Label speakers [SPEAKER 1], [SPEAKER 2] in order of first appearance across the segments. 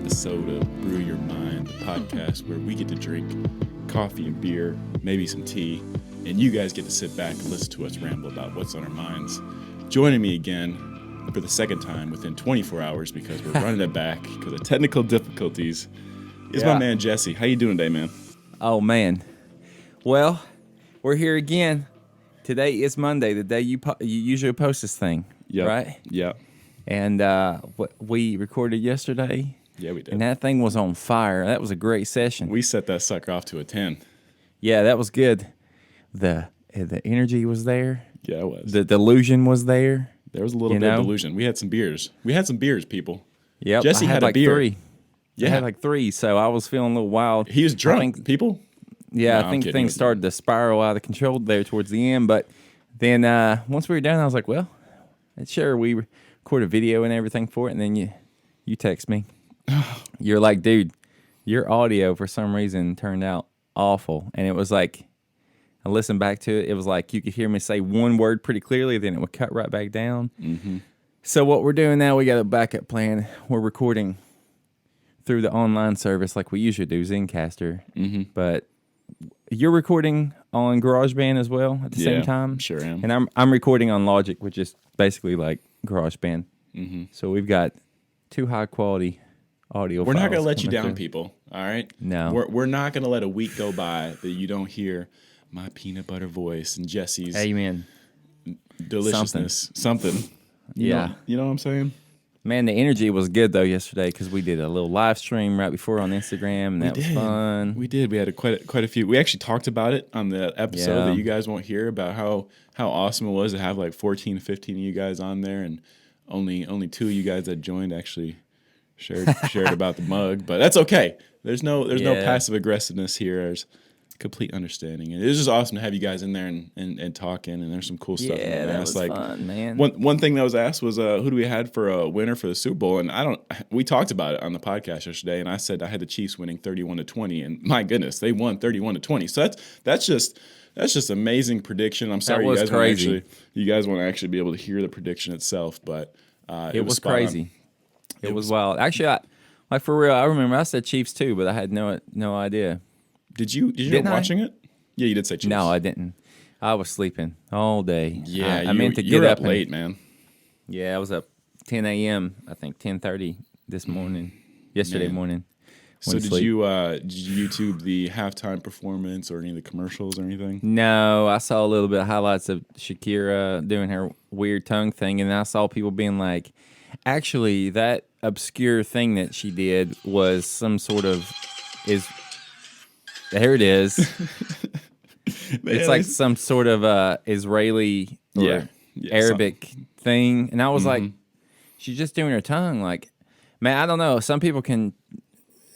[SPEAKER 1] episode of Brew Your Mind, the podcast where we get to drink coffee and beer, maybe some tea, and you guys get to sit back and listen to us ramble about what's on our minds. Joining me again for the second time within 24 hours because we're running it back because of technical difficulties is my man Jesse. How you doing today, man?
[SPEAKER 2] Oh, man. Well, we're here again. Today is Monday, the day you usually post this thing, right?
[SPEAKER 1] Yep.
[SPEAKER 2] And we recorded yesterday.
[SPEAKER 1] Yeah, we did.
[SPEAKER 2] And that thing was on fire. That was a great session.
[SPEAKER 1] We set that sucker off to a 10.
[SPEAKER 2] Yeah, that was good. The energy was there.
[SPEAKER 1] Yeah, it was.
[SPEAKER 2] The delusion was there.
[SPEAKER 1] There was a little bit of delusion. We had some beers. People.
[SPEAKER 2] Yep.
[SPEAKER 1] Jesse had
[SPEAKER 2] like
[SPEAKER 1] a beer.
[SPEAKER 2] 3. Yeah. I had like 3, so I was feeling a little wild.
[SPEAKER 1] He was drunk, people.
[SPEAKER 2] Yeah,
[SPEAKER 1] No,
[SPEAKER 2] I think things started to spiral out of control there towards the end. But then once we were done, I was like, well, sure, we record a video and everything for it. And then you text me. You're like, dude, your audio for some reason turned out awful. And it was like, I listened back to it. It was like you could hear me say one word pretty clearly, then it would cut right back down. Mm-hmm. So what we're doing now, we got a backup plan. We're recording through the online service like we usually do, Zencastr. Mm-hmm. But you're recording on GarageBand as well at the same time?
[SPEAKER 1] Sure am.
[SPEAKER 2] And I'm recording on Logic, which is basically like GarageBand. Mm-hmm. So we've got 2 high-quality audio
[SPEAKER 1] We're
[SPEAKER 2] files
[SPEAKER 1] not going to let you down,
[SPEAKER 2] through.
[SPEAKER 1] people, all right?
[SPEAKER 2] No.
[SPEAKER 1] We're not going to let a week go by that you don't hear my peanut butter voice and Jesse's
[SPEAKER 2] Amen.
[SPEAKER 1] deliciousness. Something. You
[SPEAKER 2] Yeah.
[SPEAKER 1] know what I'm saying?
[SPEAKER 2] Man, the energy was good, though, yesterday because we did a little live stream right before on Instagram, and that was fun.
[SPEAKER 1] We did. We had quite a few. We actually talked about it on the episode that you guys won't hear about how awesome it was to have like 14, 15 of you guys on there, and only 2 of you guys that joined actually shared about the mug. But that's okay. There's no passive aggressiveness here. There's complete understanding, and it was just awesome to have you guys in there and talking. And there's some cool stuff.
[SPEAKER 2] Yeah, that was fun, man.
[SPEAKER 1] One thing that was asked was who do we had for a winner for the Super Bowl, and we talked about it on the podcast yesterday, and I said I had the Chiefs winning 31-20, and my goodness, they won 31-20. So that's just amazing prediction. I'm sorry, you guys won't actually be able to hear the prediction itself, but it was
[SPEAKER 2] crazy. It was wild. Actually, like for real, I remember I said Chiefs too, but I had no idea.
[SPEAKER 1] Did you end up watching it? Yeah, you did say Chiefs.
[SPEAKER 2] No, I didn't. I was sleeping all day.
[SPEAKER 1] Yeah,
[SPEAKER 2] I meant to get
[SPEAKER 1] up late, man.
[SPEAKER 2] Yeah, I was up 10 a.m. I think 10:30 yesterday morning.
[SPEAKER 1] So did you YouTube the halftime performance or any of the commercials or anything?
[SPEAKER 2] No, I saw a little bit of highlights of Shakira doing her weird tongue thing, and I saw people being like, actually, that obscure thing that she did was some sort of there it is. It's like some sort of Israeli or Arabic thing. And I was like, she's just doing her tongue. Like, man, I don't know. Some people can,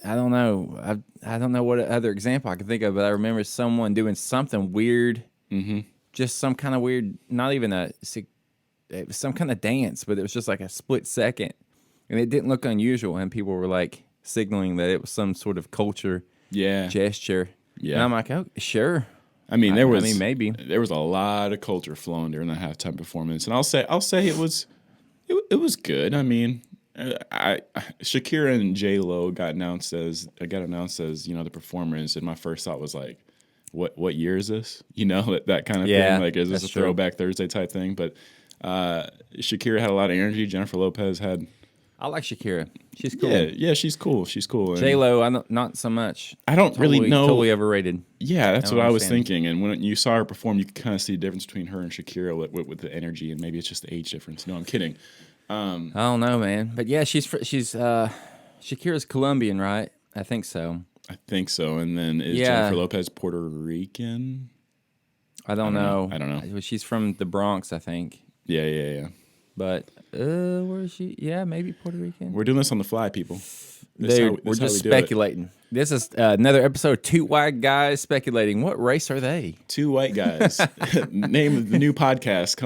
[SPEAKER 2] I don't know. I don't know what other example I can think of, but I remember someone doing something weird. Mm-hmm. Just some kind of weird, not even it was some kind of dance, but it was just like a split second. And it didn't look unusual. And people were like signaling that it was some sort of culture gesture. Yeah. And I'm like, oh, sure.
[SPEAKER 1] I mean,
[SPEAKER 2] maybe
[SPEAKER 1] there was a lot of culture flowing during the halftime performance, and I'll say it was good. I mean, Shakira and J-Lo got announced as the performers, and my first thought was like, what year is this? That kind of thing. Like, is this a Throwback Thursday type thing? But Shakira had a lot of energy. Jennifer Lopez had.
[SPEAKER 2] I like Shakira. She's cool.
[SPEAKER 1] Yeah, she's cool.
[SPEAKER 2] J-Lo, not so much.
[SPEAKER 1] I don't really know.
[SPEAKER 2] Totally overrated.
[SPEAKER 1] Yeah, that's what I was thinking. And when you saw her perform, you could kind of see the difference between her and Shakira with the energy, and maybe it's just the age difference. No, I'm kidding.
[SPEAKER 2] I don't know, man. But yeah, she's Shakira's Colombian, right? I think so.
[SPEAKER 1] And then is Jennifer Lopez Puerto Rican?
[SPEAKER 2] I don't know.
[SPEAKER 1] I don't know.
[SPEAKER 2] She's from the Bronx, I think.
[SPEAKER 1] Yeah.
[SPEAKER 2] But where is she? Yeah, maybe Puerto Rican.
[SPEAKER 1] We're doing this on the fly, people.
[SPEAKER 2] We're just speculating. This is another episode of 2 White Guys Speculating. What race are they?
[SPEAKER 1] 2 White Guys. Name of the new podcast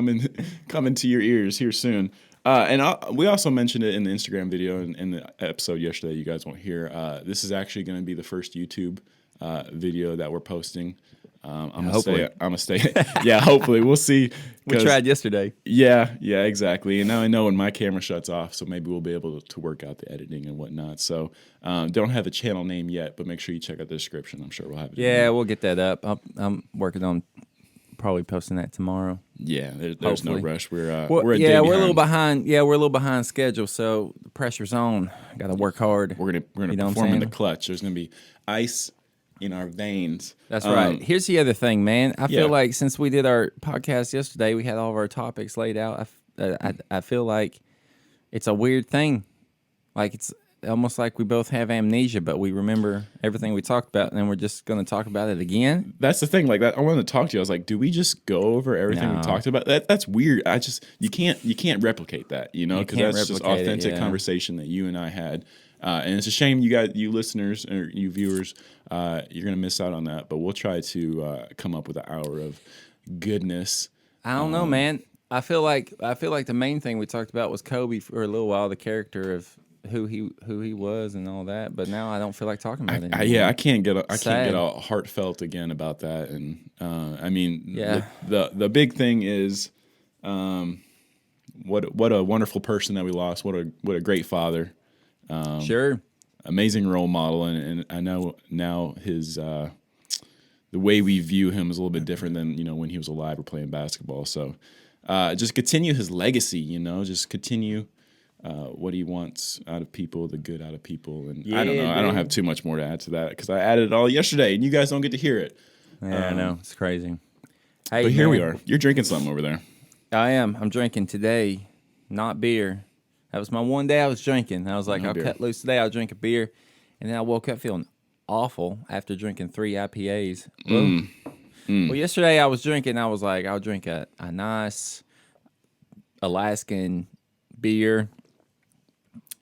[SPEAKER 1] coming to your ears here soon. We also mentioned it in the Instagram video and in the episode yesterday. You guys won't hear. This is actually going to be the first YouTube video that we're posting. I'm
[SPEAKER 2] Hopefully.
[SPEAKER 1] gonna stay. Yeah, hopefully we'll see.
[SPEAKER 2] We tried yesterday.
[SPEAKER 1] Yeah, exactly. And now I know when my camera shuts off, so maybe we'll be able to work out the editing and whatnot. So don't have a channel name yet, but make sure you check out the description. I'm sure we'll have it.
[SPEAKER 2] Yeah, we'll get that up. I'm working on probably posting that tomorrow.
[SPEAKER 1] Yeah, there's no
[SPEAKER 2] Hopefully.
[SPEAKER 1] rush. We're a
[SPEAKER 2] We're
[SPEAKER 1] day
[SPEAKER 2] a
[SPEAKER 1] behind.
[SPEAKER 2] little behind. Yeah, we're a little behind schedule, so the pressure's on. Got to work hard.
[SPEAKER 1] We're gonna
[SPEAKER 2] You know what I'm
[SPEAKER 1] perform in the
[SPEAKER 2] saying?
[SPEAKER 1] clutch. There's gonna be ice in our veins.
[SPEAKER 2] That's right. Here's the other thing, man. I
[SPEAKER 1] Yeah.
[SPEAKER 2] feel like since we did our podcast yesterday, we had all of our topics laid out. I feel like it's a weird thing. Like it's almost like we both have amnesia, but we remember everything we talked about, and then we're just going to talk about it again.
[SPEAKER 1] That's the thing. Like that, I wanted to talk to you. I was like, do we just go over everything we
[SPEAKER 2] No.
[SPEAKER 1] talked about? That's weird. You can't replicate that, because
[SPEAKER 2] can't
[SPEAKER 1] that's just
[SPEAKER 2] replicate it,
[SPEAKER 1] authentic
[SPEAKER 2] yeah.
[SPEAKER 1] conversation that you and I had. And it's a shame you listeners or you viewers, you're gonna miss out on that. But we'll try to come up with an hour of goodness.
[SPEAKER 2] I don't know, man. I feel like the main thing we talked about was Kobe for a little while, the character of who he was and all that. But now I don't feel like talking about it anymore.
[SPEAKER 1] I can't get
[SPEAKER 2] Sad.
[SPEAKER 1] all heartfelt again about that. And I mean,
[SPEAKER 2] Yeah.
[SPEAKER 1] the big thing is, what a wonderful person that we lost. What a great father.
[SPEAKER 2] Sure.
[SPEAKER 1] Amazing role model, and I know now his the way we view him is a little bit different than when he was alive or playing basketball. So just continue his legacy, just continue what he wants out of people, the good out of people, and I don't know.
[SPEAKER 2] Yeah,
[SPEAKER 1] I don't
[SPEAKER 2] dude.
[SPEAKER 1] have too much more to add to that because I added it all yesterday, and you guys don't get to hear it.
[SPEAKER 2] Yeah, I know. It's crazy. Hey,
[SPEAKER 1] But here we
[SPEAKER 2] man,
[SPEAKER 1] are. You're drinking something over there.
[SPEAKER 2] I am. I'm drinking today, not beer. That was my one day I was drinking. I was like,
[SPEAKER 1] No
[SPEAKER 2] I'll
[SPEAKER 1] beer.
[SPEAKER 2] cut loose today. I'll drink a beer. And then I woke up feeling awful after drinking 3 IPAs. Well, yesterday I was drinking. I was like, I'll drink a nice Alaskan beer,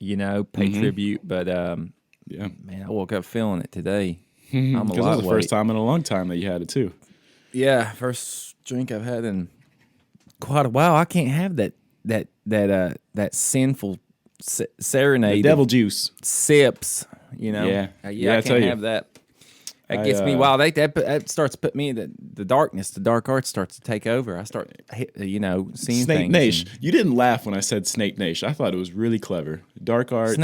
[SPEAKER 2] pay tribute. But,
[SPEAKER 1] Yeah,
[SPEAKER 2] man, I woke up feeling it today. I'm a
[SPEAKER 1] because it was the
[SPEAKER 2] lightweight.
[SPEAKER 1] first time in a long time that you had it too.
[SPEAKER 2] Yeah, first drink I've had in quite a while. I can't have that sinful serenade,
[SPEAKER 1] Devil juice.
[SPEAKER 2] sips.
[SPEAKER 1] Yeah.
[SPEAKER 2] I
[SPEAKER 1] Yeah, I tell
[SPEAKER 2] can't
[SPEAKER 1] you.
[SPEAKER 2] have that. That gets me wild. That starts putting me in the darkness. The dark arts starts to take over. I start, seeing
[SPEAKER 1] Snake
[SPEAKER 2] things.
[SPEAKER 1] Nation. You didn't laugh when I said Snake Nation. I thought it was really clever. Dark arts.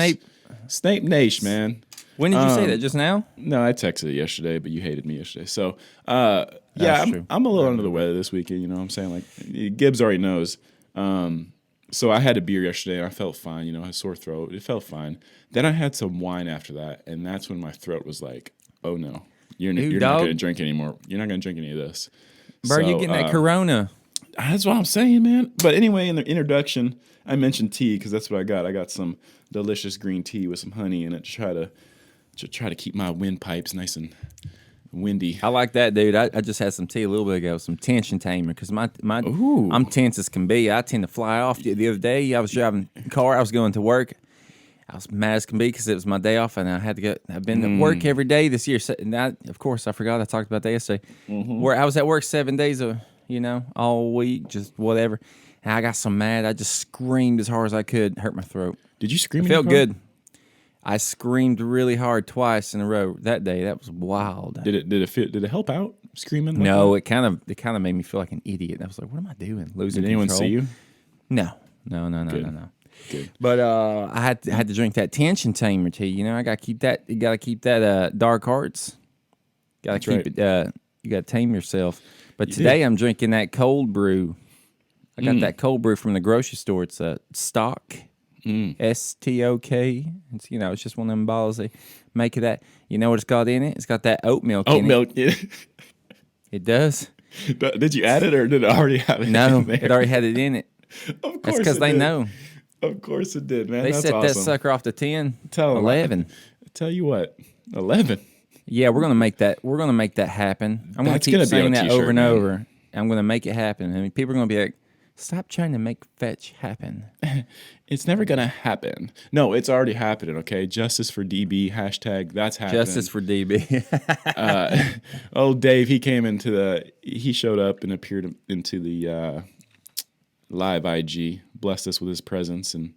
[SPEAKER 1] Snape Nation, man.
[SPEAKER 2] When did you say that? Just now?
[SPEAKER 1] No, I texted it yesterday, but you hated me yesterday. So, yeah,
[SPEAKER 2] That's true.
[SPEAKER 1] I'm a little under the weather this weekend. You know what I'm saying? Like, Gibbs already knows. So I had a beer yesterday, and I felt fine. I had a sore throat. It felt fine. Then I had some wine after that, and that's when my throat was like, oh, no. You're not
[SPEAKER 2] dog.
[SPEAKER 1] going to drink anymore. You're not going to drink any of this.
[SPEAKER 2] Bro, you getting that Corona?
[SPEAKER 1] That's what I'm saying, man. But anyway, in the introduction, I mentioned tea because that's what I got. I got some delicious green tea with some honey in it to try to keep my windpipes nice and windy.
[SPEAKER 2] I like that, dude. I just had some tea a little bit ago, some tension tamer, because
[SPEAKER 1] Ooh.
[SPEAKER 2] I'm tense as can be. I tend to fly off. The other day, I was driving a car. I was going to work. I was mad as can be because it was my day off, and I had to go. I've been to work every day this year. And of course, I forgot I talked about that yesterday. Where I was at work 7 days, all week, just whatever. And I got so mad, I just screamed as hard as I could, hurt my throat.
[SPEAKER 1] Did you scream?
[SPEAKER 2] It felt good. I screamed really hard twice in a row that day. That was wild.
[SPEAKER 1] Did it help out screaming? Like
[SPEAKER 2] No,
[SPEAKER 1] that?
[SPEAKER 2] it kind of made me feel like an idiot. I was like, "What am I doing? Losing
[SPEAKER 1] Did anyone
[SPEAKER 2] control?"
[SPEAKER 1] see you?
[SPEAKER 2] No.
[SPEAKER 1] Good.
[SPEAKER 2] But I had to drink that tension tamer tea. I got to keep that. You got to keep that dark arts. Got to keep it. You got to tame yourself. But today I'm drinking that cold brew. I got that cold brew from the grocery store. It's a stock. STOK. It's it's just one of them bottles they make of that. You know what it's got in it? It's got that oat milk in it.
[SPEAKER 1] Oat milk. Yeah.
[SPEAKER 2] It does.
[SPEAKER 1] Did you add it or did it already have it?
[SPEAKER 2] No,
[SPEAKER 1] in there?
[SPEAKER 2] it already had it in it.
[SPEAKER 1] Of course,
[SPEAKER 2] That's because
[SPEAKER 1] it
[SPEAKER 2] they
[SPEAKER 1] did.
[SPEAKER 2] know.
[SPEAKER 1] Of course it did, man.
[SPEAKER 2] They
[SPEAKER 1] That's
[SPEAKER 2] set
[SPEAKER 1] awesome.
[SPEAKER 2] that sucker off to 10.
[SPEAKER 1] Tell 'em.
[SPEAKER 2] 11.
[SPEAKER 1] Tell you what, 11.
[SPEAKER 2] Yeah, we're gonna make that. We're gonna make that happen. I'm gonna
[SPEAKER 1] That's
[SPEAKER 2] keep
[SPEAKER 1] gonna be
[SPEAKER 2] saying
[SPEAKER 1] on a
[SPEAKER 2] that
[SPEAKER 1] t-shirt,
[SPEAKER 2] over and
[SPEAKER 1] man.
[SPEAKER 2] over. I'm gonna make it happen. I mean, people are gonna be like, "Stop trying to make fetch happen."
[SPEAKER 1] It's never gonna happen. No, it's already happening. Okay, justice for DB hashtag. That's happening.
[SPEAKER 2] Justice for DB.
[SPEAKER 1] Oh, Dave, he showed up and appeared into the live IG, blessed us with his presence, and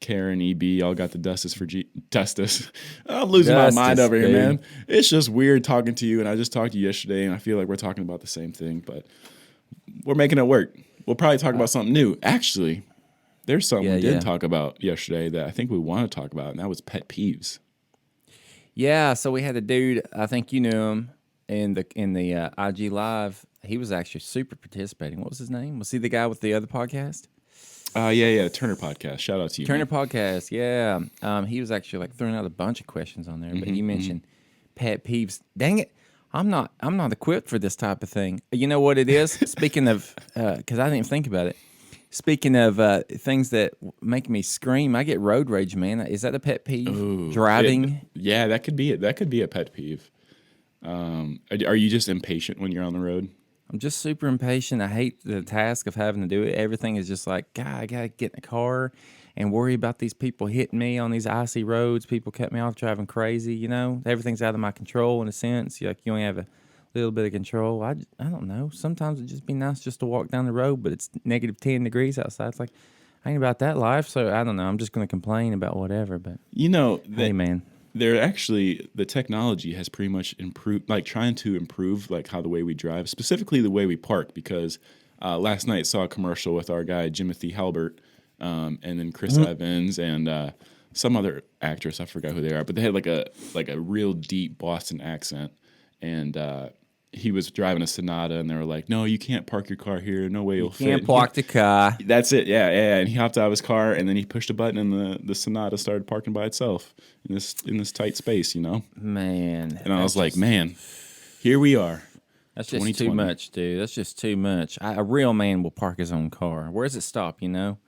[SPEAKER 1] Karen, EB, all got the Dustus for Dustus. I'm losing my mind over here, man. It's just weird talking to you, and I just talked to you yesterday, and I feel like we're talking about the same thing, but we're making it work. We'll probably talk about something new. Actually, there's something we did talk about yesterday that I think we want to talk about, and that was pet peeves.
[SPEAKER 2] Yeah, so we had a dude, I think you knew him, in the IG Live. He was actually super participating. What was his name? Was he the guy with the other podcast?
[SPEAKER 1] Yeah, Turner Podcast. Shout out to you,
[SPEAKER 2] Turner
[SPEAKER 1] man.
[SPEAKER 2] Podcast, yeah. He was actually like throwing out a bunch of questions on there, but he mentioned pet peeves. Dang it, I'm not equipped for this type of thing. You know what it is? Speaking of, because I didn't even think about it. Speaking of things that make me scream, I get road rage, man. Is that a pet peeve?
[SPEAKER 1] Ooh,
[SPEAKER 2] Driving?
[SPEAKER 1] Yeah, that could be it. That could be a pet peeve. Are you just impatient when you're on the road?
[SPEAKER 2] I'm just super impatient. I hate the task of having to do it. Everything is just like, God, I got to get in the car and worry about these people hitting me on these icy roads. People cut me off driving crazy, you know? Everything's out of my control in a sense. You only have a little bit of control. I don't know. Sometimes it'd just be nice just to walk down the road, but it's negative 10 degrees outside. It's like, I ain't about that life, so I don't know. I'm just going to complain about whatever, but... hey, man.
[SPEAKER 1] They're actually, the technology has pretty much improved, like trying to improve like how the way we drive, specifically the way we park, because last night saw a commercial with our guy, Jimothy Halbert, and then Chris Evans and some other actress, I forgot who they are, but they had like a real deep Boston accent, and he was driving a Sonata, and they were like, "No, you can't park your car here. No way you'll fit."
[SPEAKER 2] Can't park the car.
[SPEAKER 1] That's it. Yeah. And he hopped out of his car, and then he pushed a button, and the Sonata started parking by itself in this tight space, you know.
[SPEAKER 2] Man.
[SPEAKER 1] And I was like, man, here we are.
[SPEAKER 2] That's just too much, dude. That's just too much. A real man will park his own car. Where does it stop? You know.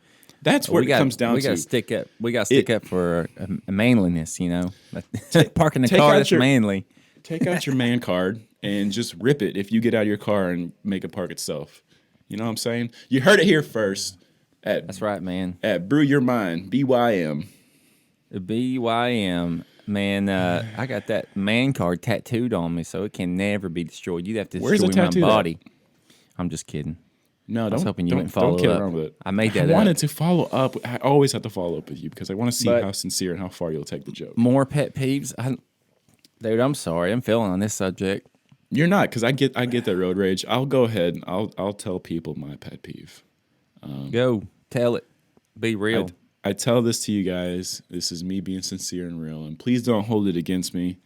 [SPEAKER 1] That's where it comes down to.
[SPEAKER 2] We got to stick up. We got to stick up for a manliness. You know, parking the car that's manly.
[SPEAKER 1] Take out your man card and just rip it if you get out of your car and make it park itself. You know what I'm saying? You heard it here first.
[SPEAKER 2] That's right, man.
[SPEAKER 1] At Brew Your Mind, BYM.
[SPEAKER 2] BYM, man. I got that man card tattooed on me, so it can never be destroyed. You'd have to destroy my body. I'm just kidding.
[SPEAKER 1] No,
[SPEAKER 2] I was hoping you wouldn't follow up.
[SPEAKER 1] Around with it.
[SPEAKER 2] I made that up.
[SPEAKER 1] I wanted to follow up. I always have to follow up with you because I want to see how sincere and how far you'll take the joke.
[SPEAKER 2] More pet peeves? Dude, I'm sorry. I'm feeling on this subject.
[SPEAKER 1] You're not, because I get that road rage. I'll go ahead. I'll tell people my pet peeve.
[SPEAKER 2] Go tell it. Be real.
[SPEAKER 1] I tell this to you guys. This is me being sincere and real, and please don't hold it against me.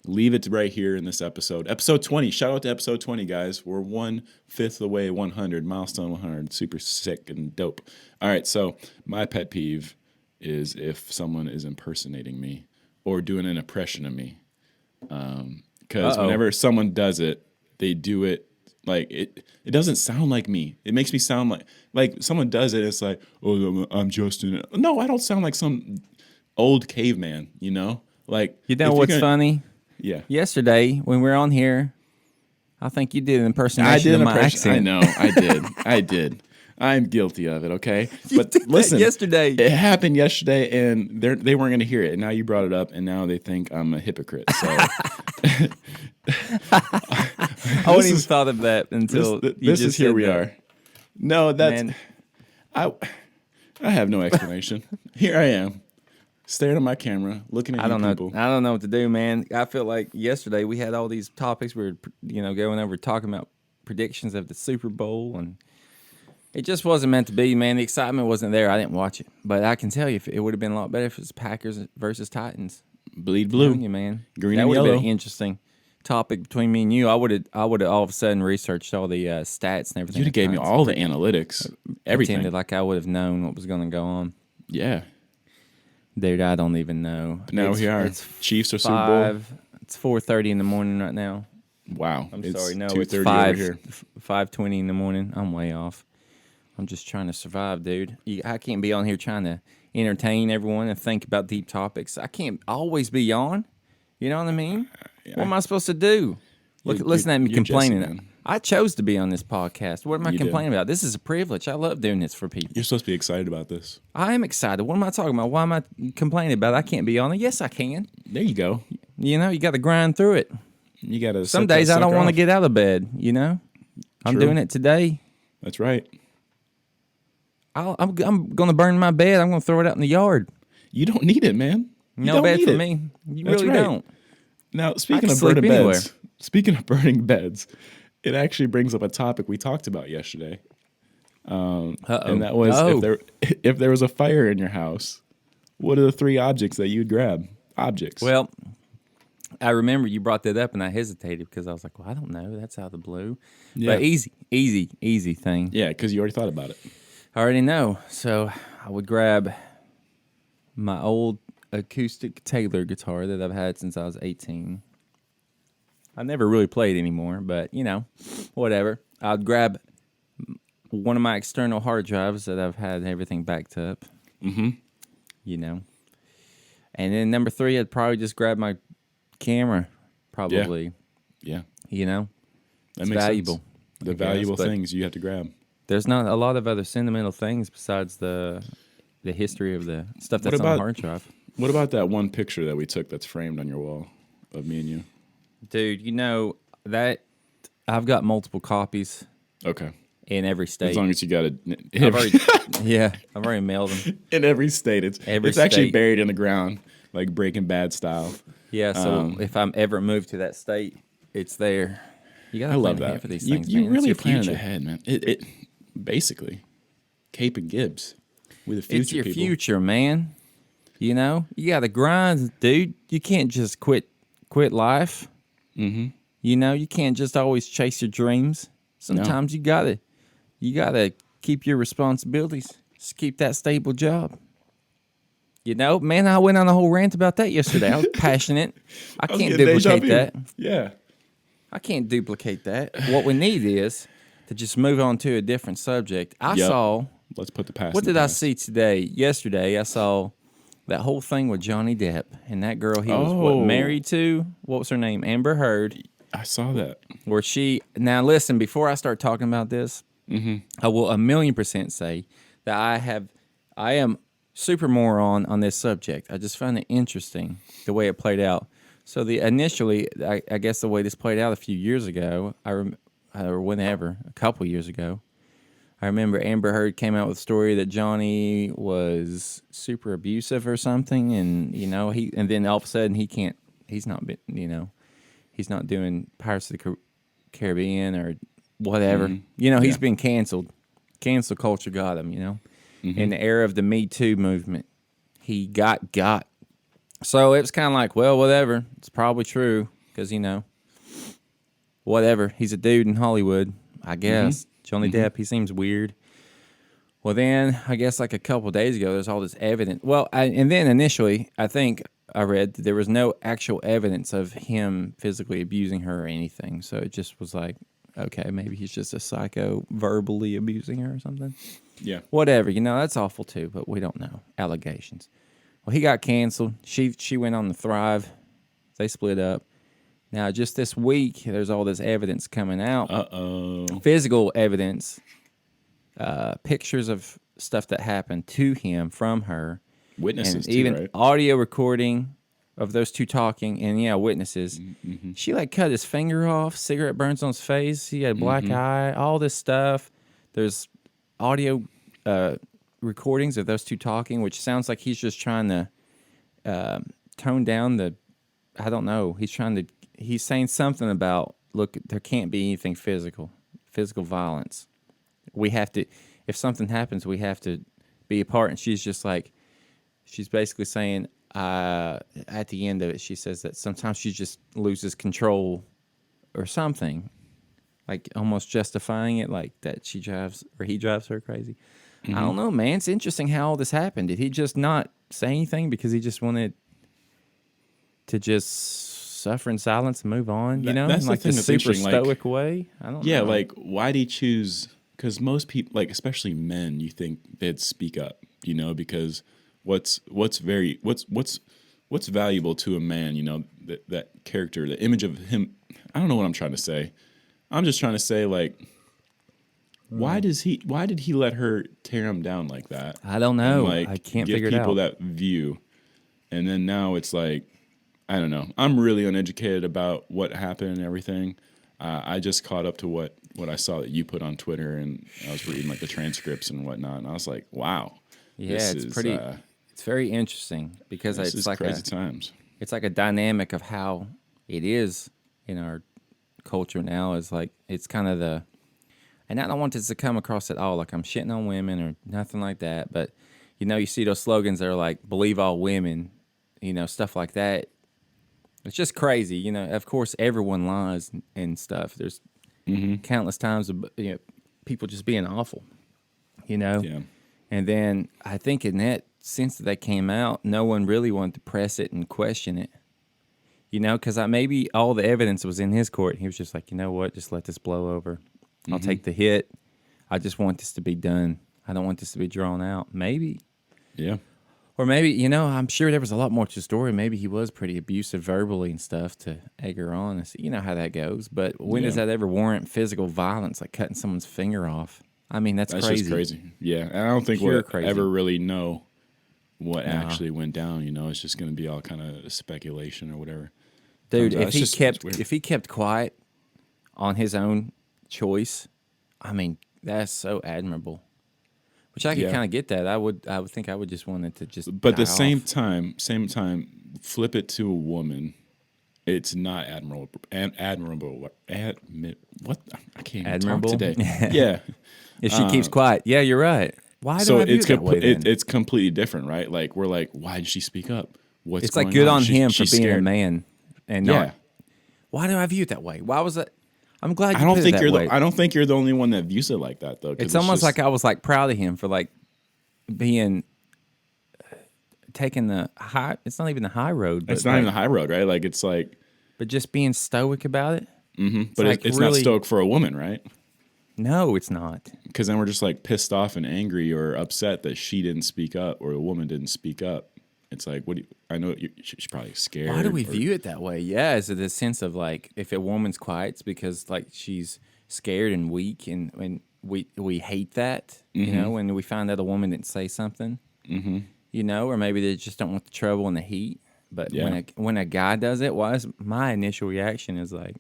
[SPEAKER 1] Leave it right here in this episode. Episode 20. Shout out to episode 20, guys. We're 1/5 away, 100, milestone 100. Super sick and dope. All right, so my pet peeve is if someone is impersonating me or doing an impression of me. Because whenever someone does it, they do it like it doesn't sound like me. It makes me sound like someone does it. It's like, oh, I'm Justin. No, I don't sound like some old caveman. You know, like
[SPEAKER 2] you know what's funny?
[SPEAKER 1] Yeah.
[SPEAKER 2] Yesterday when we were on here, I think you did an impersonation of my accent.
[SPEAKER 1] I know, I did. I'm guilty of it, okay? But listen,
[SPEAKER 2] yesterday.
[SPEAKER 1] It happened yesterday, and they weren't going to hear it. And now you brought it up, and now they think I'm a hypocrite. So
[SPEAKER 2] I wouldn't even thought of that until
[SPEAKER 1] this is here we are. No, that's I have no explanation. Here I am, staring at my camera, looking at people.
[SPEAKER 2] I don't know what to do, man. I feel like yesterday we had all these topics we were, going over talking about predictions of the Super Bowl, and it just wasn't meant to be, man. The excitement wasn't there. I didn't watch it, but I can tell you, it would have been a lot better if it was Packers versus Titans.
[SPEAKER 1] Bleed blue,
[SPEAKER 2] you man.
[SPEAKER 1] Green
[SPEAKER 2] that
[SPEAKER 1] and
[SPEAKER 2] would
[SPEAKER 1] yellow.
[SPEAKER 2] Have been an interesting topic between me and you. I would have all of a sudden researched all the stats and everything.
[SPEAKER 1] You'd have gave me all the analytics, everything.
[SPEAKER 2] Pretended like I would have known what was going to go on.
[SPEAKER 1] Yeah,
[SPEAKER 2] dude, I don't even know.
[SPEAKER 1] But now here are Chiefs or Super Bowl.
[SPEAKER 2] It's 4:30 in the morning right now.
[SPEAKER 1] Wow,
[SPEAKER 2] I'm sorry. No,
[SPEAKER 1] it's
[SPEAKER 2] 5:20 in the morning. I'm way off. I'm just trying to survive, dude. I can't be on here trying to entertain everyone and think about deep topics. I can't always be on. You know what I mean? What am I supposed to do? Listen at me complaining.
[SPEAKER 1] Jesse,
[SPEAKER 2] I chose to be on this podcast. What am I complaining about? This is a privilege. I love doing this for people.
[SPEAKER 1] You're supposed to be excited about this.
[SPEAKER 2] I am excited. What am I talking about? Why am I complaining about it? I can't be on it. Yes, I can.
[SPEAKER 1] There you go.
[SPEAKER 2] You got to grind through it.
[SPEAKER 1] You got to.
[SPEAKER 2] Some days I don't want to get out of bed. I'm doing it today.
[SPEAKER 1] That's right.
[SPEAKER 2] I'm going to burn my bed. I'm going to throw it out in the yard.
[SPEAKER 1] You don't need it, man. You
[SPEAKER 2] No
[SPEAKER 1] don't
[SPEAKER 2] bed
[SPEAKER 1] need
[SPEAKER 2] for
[SPEAKER 1] it.
[SPEAKER 2] me. You
[SPEAKER 1] That's
[SPEAKER 2] really
[SPEAKER 1] right.
[SPEAKER 2] don't.
[SPEAKER 1] Now,
[SPEAKER 2] I
[SPEAKER 1] speaking
[SPEAKER 2] can
[SPEAKER 1] of
[SPEAKER 2] sleep
[SPEAKER 1] burning
[SPEAKER 2] anywhere.
[SPEAKER 1] beds, it actually brings up a topic we talked about yesterday, and that was if there was a fire in your house, what are the 3 objects that you'd grab? Objects.
[SPEAKER 2] Well, I remember you brought that up, and I hesitated because I was like, well, I don't know. That's out of the blue.
[SPEAKER 1] Yeah.
[SPEAKER 2] But easy thing.
[SPEAKER 1] Yeah, because you already thought about it.
[SPEAKER 2] I already know. So I would grab my old acoustic Taylor guitar that I've had since I was 18. I never really played anymore, but, whatever. I'd grab one of my external hard drives that I've had everything backed up.
[SPEAKER 1] Mm-hmm.
[SPEAKER 2] And then number 3, I'd probably just grab my camera, probably.
[SPEAKER 1] Yeah.
[SPEAKER 2] That
[SPEAKER 1] That makes
[SPEAKER 2] valuable.
[SPEAKER 1] sense. The valuable things you have to grab.
[SPEAKER 2] There's not a lot of other sentimental things besides the history of the stuff that's on the hard drive.
[SPEAKER 1] What about that one picture that we took that's framed on your wall of me and you?
[SPEAKER 2] Dude, that I've got multiple copies
[SPEAKER 1] Okay.
[SPEAKER 2] in every state.
[SPEAKER 1] As long as you got it.
[SPEAKER 2] I've already mailed them.
[SPEAKER 1] In every state. It's actually buried in the ground, like Breaking Bad style.
[SPEAKER 2] Yeah, so if I'm ever moved to that state, it's there. You gotta plan ahead for these things,
[SPEAKER 1] you
[SPEAKER 2] man.
[SPEAKER 1] really
[SPEAKER 2] it's your
[SPEAKER 1] plan
[SPEAKER 2] future.
[SPEAKER 1] ahead, man. It basically Cape and Gibbs with the future
[SPEAKER 2] It's your
[SPEAKER 1] people.
[SPEAKER 2] future, man. You gotta grind, dude. You can't just quit life.
[SPEAKER 1] Mm-hmm.
[SPEAKER 2] You can't just always chase your dreams. Sometimes you gotta keep your responsibilities. Just keep that stable job. Man, I went on a whole rant about that yesterday. I was passionate. I can't duplicate that.
[SPEAKER 1] Yeah.
[SPEAKER 2] I can't duplicate that. What we need is to just move on to a different subject.
[SPEAKER 1] Let's put the past.
[SPEAKER 2] What did I see today? Yesterday, I saw that whole thing with Johnny Depp and that girl he was married to. What was her name? Amber Heard.
[SPEAKER 1] I saw that.
[SPEAKER 2] Now listen, before I start talking about this, I will 1,000,000% say that I am super moron on this subject. I just found it interesting the way it played out. So I guess the way this played out a few years ago, or whenever, a couple years ago, I remember Amber Heard came out with a story that Johnny was super abusive or something, and and then all of a sudden he's not doing Pirates of the Caribbean or whatever. He's been canceled. Cancel culture got him. In the era of the Me Too movement, he got. So it was kind of like, well, whatever. It's probably true because whatever. He's a dude in Hollywood, I guess. Johnny Depp, he seems weird. Well, then, I guess like a couple days ago, there's all this evidence. Well, and then initially, I think I read that there was no actual evidence of him physically abusing her or anything. So it just was like, okay, maybe he's just a psycho verbally abusing her or something.
[SPEAKER 1] Yeah.
[SPEAKER 2] Whatever, that's awful too, but we don't know. Allegations. Well, he got canceled. She went on to Thrive. They split up. Now, just this week, there's all this evidence coming out. Physical evidence, pictures of stuff that happened to him from her.
[SPEAKER 1] Witnesses,
[SPEAKER 2] and
[SPEAKER 1] too,
[SPEAKER 2] even
[SPEAKER 1] right?
[SPEAKER 2] audio recording of those two talking, and witnesses.
[SPEAKER 1] Mm-hmm.
[SPEAKER 2] She cut his finger off, cigarette burns on his face. He had a black eye, all this stuff. There's audio recordings of those two talking, which sounds like he's just trying to tone down I don't know. He's saying something about, look, there can't be anything physical violence. We have to, if something happens, we have to be apart. And she's basically saying, at the end of it, she says that sometimes she just loses control or something, like almost justifying it, like that he drives her crazy. I don't know, man. It's interesting how all this happened. Did he just not say anything because he just wanted to just suffer in silence and move on?
[SPEAKER 1] That's
[SPEAKER 2] like
[SPEAKER 1] the thing
[SPEAKER 2] the
[SPEAKER 1] that's
[SPEAKER 2] super
[SPEAKER 1] interesting,
[SPEAKER 2] stoic way. I don't know.
[SPEAKER 1] Yeah, like why did he choose? Because most people, like especially men, you think they'd speak up, because what's valuable to a man, that character, the image of him. I don't know what I'm trying to say. I'm just trying to say, like, why did he let her tear him down like that?
[SPEAKER 2] I don't know.
[SPEAKER 1] And,
[SPEAKER 2] I can't
[SPEAKER 1] give
[SPEAKER 2] figure it out.
[SPEAKER 1] people that view, and then now it's like, I don't know. I'm really uneducated about what happened and everything. I just caught up to what I saw that you put on Twitter, and I was reading like the transcripts and whatnot, and I was like, wow.
[SPEAKER 2] Yeah, it's pretty. It's very interesting because
[SPEAKER 1] This
[SPEAKER 2] it's
[SPEAKER 1] is
[SPEAKER 2] like
[SPEAKER 1] crazy times.
[SPEAKER 2] it's like a dynamic of how it is in our culture now. Is like it's kind of the, and I don't want this to come across at all like I'm shitting on women or nothing like that. But you see those slogans that are like "Believe all women," stuff like that. It's just crazy. Of course, everyone lies and stuff. There's countless times of people just being awful.
[SPEAKER 1] Yeah.
[SPEAKER 2] And then I think in that since that came out, no one really wanted to press it and question it. Because maybe all the evidence was in his court. He was just like, you know what, just let this blow over. I'll take the hit. I just want this to be done. I don't want this to be drawn out. Maybe.
[SPEAKER 1] Yeah.
[SPEAKER 2] Or maybe, I'm sure there was a lot more to the story. Maybe he was pretty abusive verbally and stuff to egg her on. And you know how that goes. But when does that ever warrant physical violence, like cutting someone's finger off? I mean, that's crazy.
[SPEAKER 1] Just crazy. Yeah. And I don't think we'll ever really know what actually went down. It's just going to be all kind of speculation or whatever.
[SPEAKER 2] Dude, if he kept quiet on his own choice, I mean, that's so admirable. Which I could kind of get that. I would think I would just want it to just.
[SPEAKER 1] But the same time, flip it to a woman. It's not admirable. What? I can't even talk today. Yeah.
[SPEAKER 2] If she keeps quiet, yeah, you're right. Why do I view it that way, then?
[SPEAKER 1] It's completely different, right? Like we're like, why did she speak up? What's
[SPEAKER 2] it's
[SPEAKER 1] going
[SPEAKER 2] like good on
[SPEAKER 1] She,
[SPEAKER 2] him
[SPEAKER 1] she's
[SPEAKER 2] for being
[SPEAKER 1] scared.
[SPEAKER 2] a man, and not. Why do I view it that way? Why was that? I'm glad you put it that way.
[SPEAKER 1] I don't think you're the only one that views it like that, though.
[SPEAKER 2] It's almost like I was like proud of him for like being taking the high. It's not even the high road. But
[SPEAKER 1] it's not even the high road, right? Like it's like,
[SPEAKER 2] but just being stoic about it.
[SPEAKER 1] Mm-hmm. But like it's really, not stoic for a woman, right?
[SPEAKER 2] No, it's not.
[SPEAKER 1] Because then we're just like pissed off and angry or upset that she didn't speak up or the woman didn't speak up. It's like, I know she's probably scared.
[SPEAKER 2] Why do we view it that way? Yeah, is it a sense of like if a woman's quiet, it's because like she's scared and weak, and we hate that, when we find out a woman didn't say something, or maybe they just don't want the trouble and the heat. But when a guy does it, my initial reaction is like,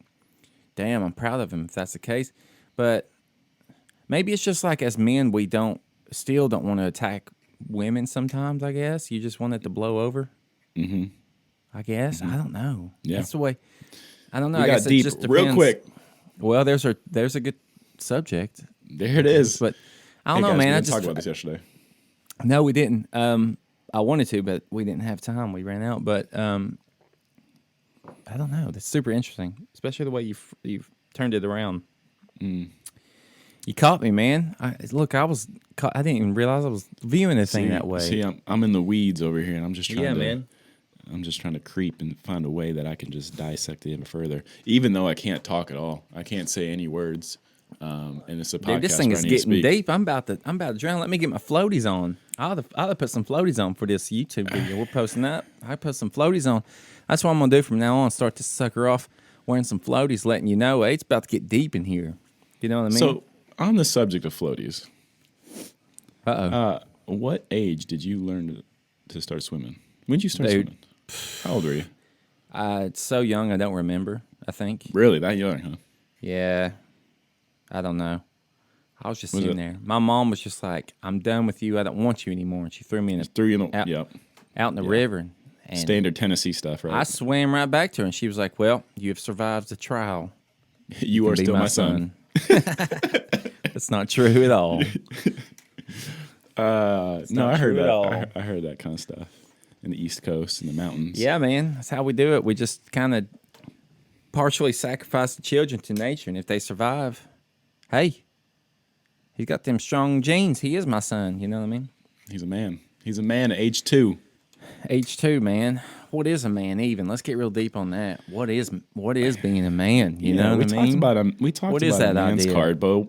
[SPEAKER 2] damn, I'm proud of him if that's the case. But maybe it's just like as men, we still don't want to attack women sometimes, I guess. You just want it to blow over. Mm-hmm. I guess. Mm-hmm. I don't know. Yeah. That's the way. I don't know.
[SPEAKER 1] I guess
[SPEAKER 2] it just depends.
[SPEAKER 1] Real quick.
[SPEAKER 2] Well, there's a good subject.
[SPEAKER 1] There it is.
[SPEAKER 2] But I don't know,
[SPEAKER 1] guys,
[SPEAKER 2] man.
[SPEAKER 1] We didn't talk about this yesterday.
[SPEAKER 2] No, we didn't. I wanted to, but we didn't have time. We ran out. But I don't know. That's super interesting, especially the way you've turned it around. Mm. You caught me, man. I didn't even realize I was viewing the thing that way.
[SPEAKER 1] See, I'm in the weeds over here, and I'm just trying
[SPEAKER 2] man.
[SPEAKER 1] I'm just trying to creep and find a way that I can just dissect it even further. Even though I can't talk at all, I can't say any words. And it's a podcast.
[SPEAKER 2] Dude, this thing is getting deep. I'm about to drown. Let me get my floaties on. I'll have put some floaties on for this YouTube video we're posting up. I put some floaties on. That's what I'm gonna do from now on. Start this sucker off wearing some floaties, letting you know, hey, it's about to get deep in here. You know what I mean?
[SPEAKER 1] So on the subject of floaties, what age did you learn to start swimming? When did you start swimming? How old were you?
[SPEAKER 2] It's so young, I don't remember, I think.
[SPEAKER 1] Really? That young, huh?
[SPEAKER 2] Yeah. I don't know. I was just sitting there. My mom was just like, I'm done with you. I don't want you anymore. And she threw me out in the river. And
[SPEAKER 1] standard Tennessee stuff, right?
[SPEAKER 2] I swam right back to her, and she was like, well, you have survived the trial.
[SPEAKER 1] You are still my son.
[SPEAKER 2] That's not true at all.
[SPEAKER 1] No, I heard that. I heard that kind of stuff in the East Coast and the mountains.
[SPEAKER 2] Yeah, man. That's how we do it. We just kind of partially sacrifice the children to nature, and if they survive, hey, he's got them strong genes. He is my son. You know what I mean?
[SPEAKER 1] He's a man. He's a man at age 2.
[SPEAKER 2] Age 2, man. What is a man even? Let's get real deep on that. What is being a man? You know what I mean?
[SPEAKER 1] We talked about a man's card, but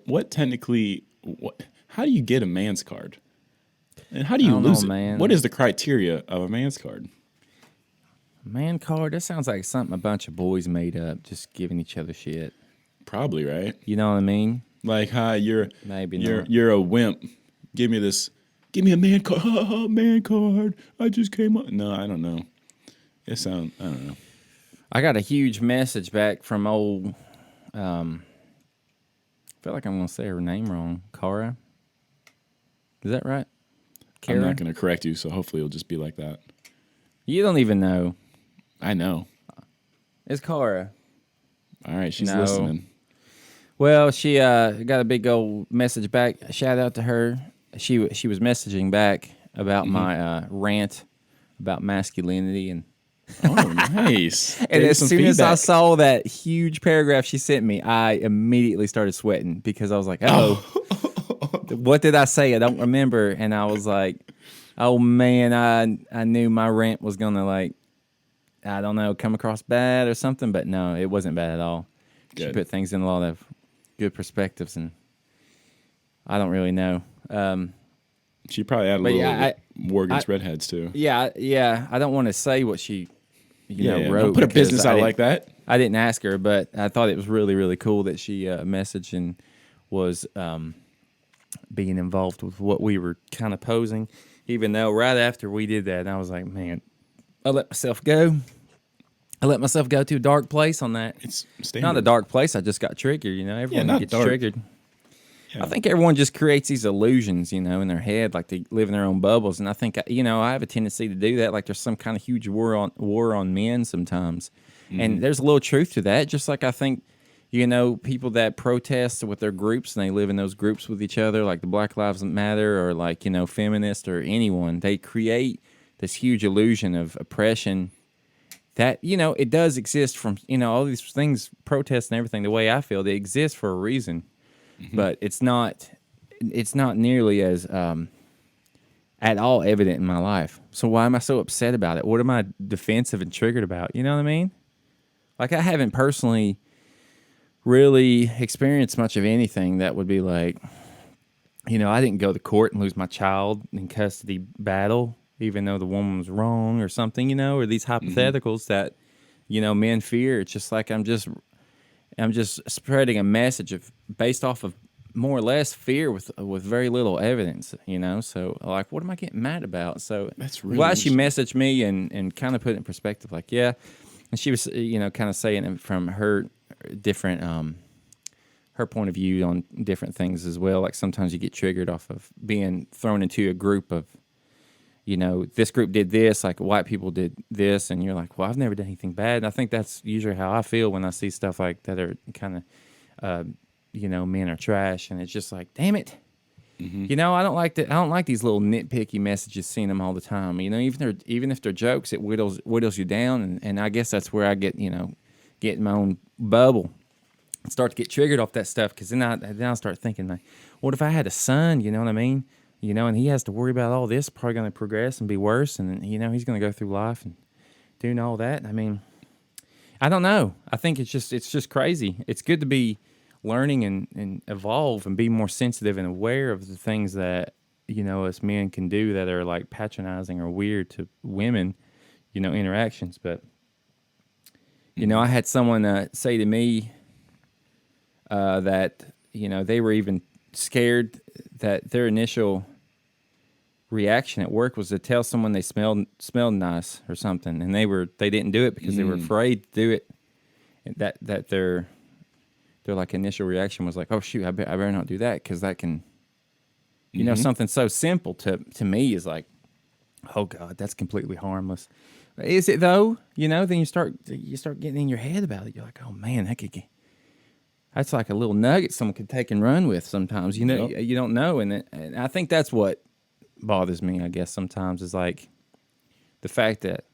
[SPEAKER 1] how do you get a man's card? And how do you lose it? Man. What is the criteria of a man's card?
[SPEAKER 2] Man card? That sounds like something a bunch of boys made up, just giving each other shit.
[SPEAKER 1] Probably, right?
[SPEAKER 2] You know what I mean?
[SPEAKER 1] Like, hi, you're a wimp. Give me a man card. Man card. I just came up. No, I don't know. I don't know.
[SPEAKER 2] I got a huge message back from old, I feel like I'm going to say her name wrong. Cara? Is that right?
[SPEAKER 1] I'm
[SPEAKER 2] Kara?
[SPEAKER 1] not going to correct you, so hopefully it'll just be like that.
[SPEAKER 2] You don't even know.
[SPEAKER 1] I know.
[SPEAKER 2] It's Kara.
[SPEAKER 1] All right, she's
[SPEAKER 2] No.
[SPEAKER 1] listening.
[SPEAKER 2] Well, she got a big old message back. Shout out to her. She was messaging back about my rant about masculinity and
[SPEAKER 1] Oh, nice.
[SPEAKER 2] and
[SPEAKER 1] Gave you
[SPEAKER 2] as
[SPEAKER 1] some
[SPEAKER 2] soon as I
[SPEAKER 1] feedback.
[SPEAKER 2] saw that huge paragraph she sent me, I immediately started sweating because I was like, "Oh, what did I say? I don't remember." And I was like, "Oh man, I knew my rant was gonna like, I don't know, come across bad or something." But no, it wasn't bad at all. She
[SPEAKER 1] Good.
[SPEAKER 2] put things in a lot of good perspectives, and I don't really know.
[SPEAKER 1] She probably had a
[SPEAKER 2] But
[SPEAKER 1] little
[SPEAKER 2] yeah,
[SPEAKER 1] war against redheads, too.
[SPEAKER 2] yeah. I don't want to say what she,
[SPEAKER 1] Yeah,
[SPEAKER 2] wrote.
[SPEAKER 1] don't put a
[SPEAKER 2] because
[SPEAKER 1] business
[SPEAKER 2] I
[SPEAKER 1] out
[SPEAKER 2] didn't-
[SPEAKER 1] like that.
[SPEAKER 2] I didn't ask her, but I thought it was really, really cool that she messaged and was being involved with what we were kind of posing. Even though right after we did that, I was like, man, I let myself go. I let myself go to a dark place on that.
[SPEAKER 1] It's standard.
[SPEAKER 2] Not a dark place. I just got triggered. Everyone
[SPEAKER 1] not
[SPEAKER 2] gets
[SPEAKER 1] dark.
[SPEAKER 2] triggered.
[SPEAKER 1] Yeah.
[SPEAKER 2] I think everyone just creates these illusions, in their head, like they live in their own bubbles. And I think, I have a tendency to do that. Like there's some kind of huge war on men sometimes, and there's a little truth to that. Just like I think, people that protest with their groups and they live in those groups with each other, like the Black Lives Matter or like feminists or anyone, they create this huge illusion of oppression. That it does exist from all these things, protests and everything. The way I feel, they exist for a reason. But it's not nearly as at all evident in my life. So why am I so upset about it? What am I defensive and triggered about? You know what I mean? Like I haven't personally really experienced much of anything that would be like, I didn't go to court and lose my child in custody battle, even though the woman was wrong or something, or these hypotheticals that, men fear. It's just like I'm just spreading a message based off of more or less fear with very little evidence, So like, what am I getting mad about? So
[SPEAKER 1] That's really
[SPEAKER 2] glad she messaged me and kind of put it in perspective. Like, yeah, and she was kind of saying it from her different her point of view on different things as well. Like sometimes you get triggered off of being thrown into a group of, this group did this, like white people did this, and you're like, well, I've never done anything bad. And I think that's usually how I feel when I see stuff like that are kind of, men are trash, and it's just like, damn it. I don't like these little nitpicky messages, seeing them all the time. Even if they're jokes, it whittles you down, and I guess that's where I get in my own bubble and start to get triggered off that stuff. Because then I start thinking, like, what if I had a son? You know what I mean? And he has to worry about all this, probably going to progress and be worse, and he's going to go through life and doing all that. I mean, I don't know. I think it's just crazy. It's good to be learning and evolve and be more sensitive and aware of the things that us men can do that are like patronizing or weird to women, interactions. But I had someone say to me that they were even scared that their initial reaction at work was to tell someone they smelled nice or something, and they didn't do it because they were afraid to do it. That their like initial reaction was like, oh shoot, I better not do that, because that can, something so simple to me is like, oh God, that's completely harmless. Is it though? Then you start getting in your head about it. You're like, oh man, that's like a little nugget someone could take and run with sometimes.
[SPEAKER 1] Yep.
[SPEAKER 2] You don't know, and I think that's what bothers me, I guess, sometimes, is like the fact that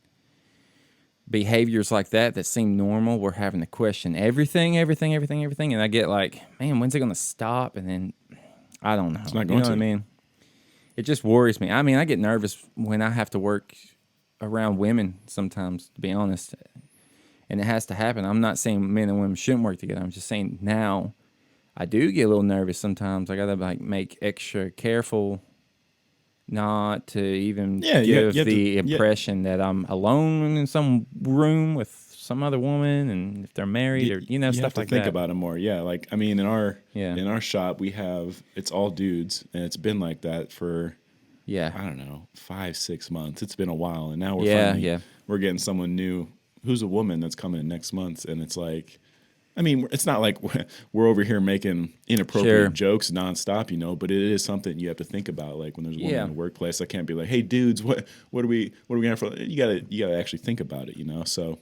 [SPEAKER 2] behaviors like that seem normal, we're having to question everything, and I get like, man, when's it going to stop? And then I don't know.
[SPEAKER 1] It's not going
[SPEAKER 2] you know
[SPEAKER 1] to.
[SPEAKER 2] What I mean? It just worries me. I mean, I get nervous when I have to work around women sometimes, to be honest. And it has to happen. I'm not saying men and women shouldn't work together. I'm just saying now I do get a little nervous sometimes. I got to like make extra careful not to even give the impression that I'm alone in some room with some other woman, and if they're married or
[SPEAKER 1] you
[SPEAKER 2] stuff
[SPEAKER 1] have to
[SPEAKER 2] like
[SPEAKER 1] think
[SPEAKER 2] that.
[SPEAKER 1] about it more. Yeah, like I mean, in our shop we have, it's all dudes, and it's been like that for I don't know, 5-6 months. It's been a while, and now we're getting someone new who's a woman that's coming in next month, and it's like, I mean, it's not like we're over here making inappropriate jokes nonstop, you know. But it is something you have to think about. Like when there's a woman in the workplace, I can't be like, "Hey, dudes, what are we going for?" You gotta actually think about it, you know. So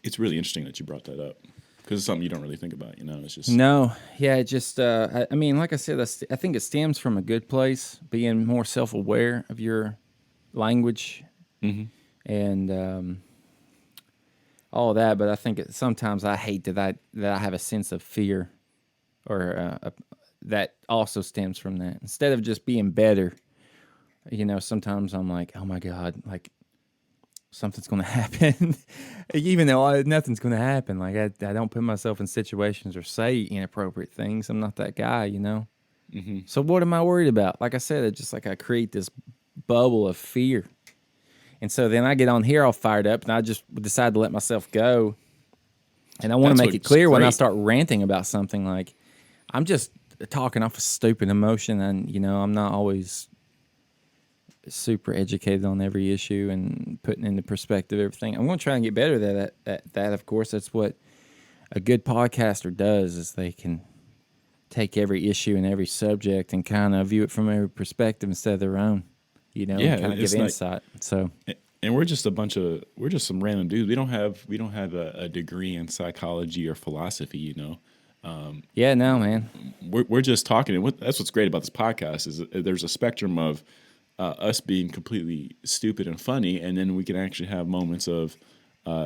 [SPEAKER 1] it's really interesting that you brought that up because it's something you don't really think about, you know. It's just
[SPEAKER 2] it just I mean, like I said, I think it stems from a good place, being more self-aware of your language and all of that. But I think sometimes I hate that I have a sense of fear, or that also stems from that. Instead of just being better, you know, sometimes I'm like, oh my God, like something's going to happen, even though nothing's going to happen. Like I don't put myself in situations or say inappropriate things. I'm not that guy, you know. So what am I worried about? Like I said, it's just like I create this bubble of fear. And so then I get on here all fired up, and I just decide to let myself go. And I want to make it clear when I start ranting about something, like I'm just talking off a stupid emotion, and you know, I'm not always super educated on every issue and putting into perspective everything. I'm going to try and get better at that. Of course, that's what a good podcaster does, is they can take every issue and every subject and kind of view it from every perspective instead of their own. You know, kind of give insight. So,
[SPEAKER 1] and we're just some random dudes. We don't have a degree in psychology or philosophy, you know.
[SPEAKER 2] No, man.
[SPEAKER 1] We're just talking, and that's what's great about this podcast is there's a spectrum of us being completely stupid and funny, and then we can actually have moments of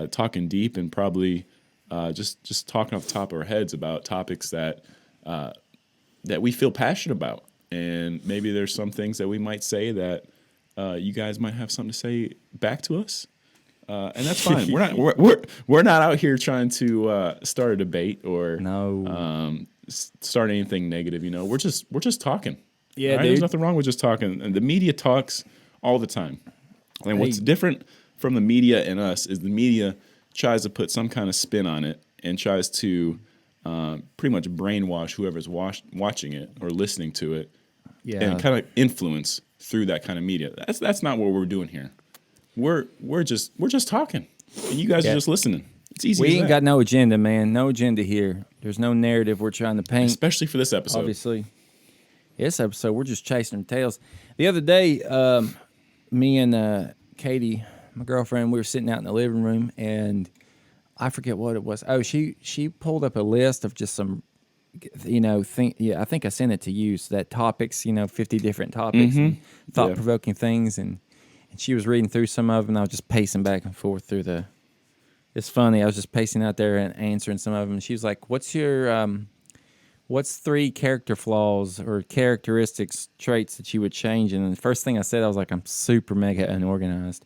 [SPEAKER 1] talking deep and probably just talking off the top of our heads about topics that we feel passionate about, and maybe there's some things that we might say that you guys might have something to say back to us, and that's fine. We're not out here trying to start a debate or start anything negative. You know, we're just talking.
[SPEAKER 2] Yeah,
[SPEAKER 1] right? There's nothing wrong with just talking. And the media talks all the time. And what's different from the media and us is the media tries to put some kind of spin on it and tries to pretty much brainwash whoever's watching it or listening to it, and kind of influence through that kind of media. That's not what we're doing here. We're just talking, and you guys are just listening. It's easy.
[SPEAKER 2] We ain't got no agenda, man. No agenda here. There's no narrative we're trying to paint,
[SPEAKER 1] especially for this episode.
[SPEAKER 2] Obviously, this episode we're just chasing our tails. The other day, me and Katie, my girlfriend, we were sitting out in the living room, and I forget what it was. Oh, she pulled up a list of just some, you know, I think I sent it to you. So that topics, you know, 50 different topics, and thought-provoking things, and she was reading through some of them, and I was just pacing back and forth through the. It's funny. I was just pacing out there and answering some of them. And she was like, "What's 3 character flaws or characteristics, traits that you would change?" And the first thing I said, I was like, "I'm super mega unorganized."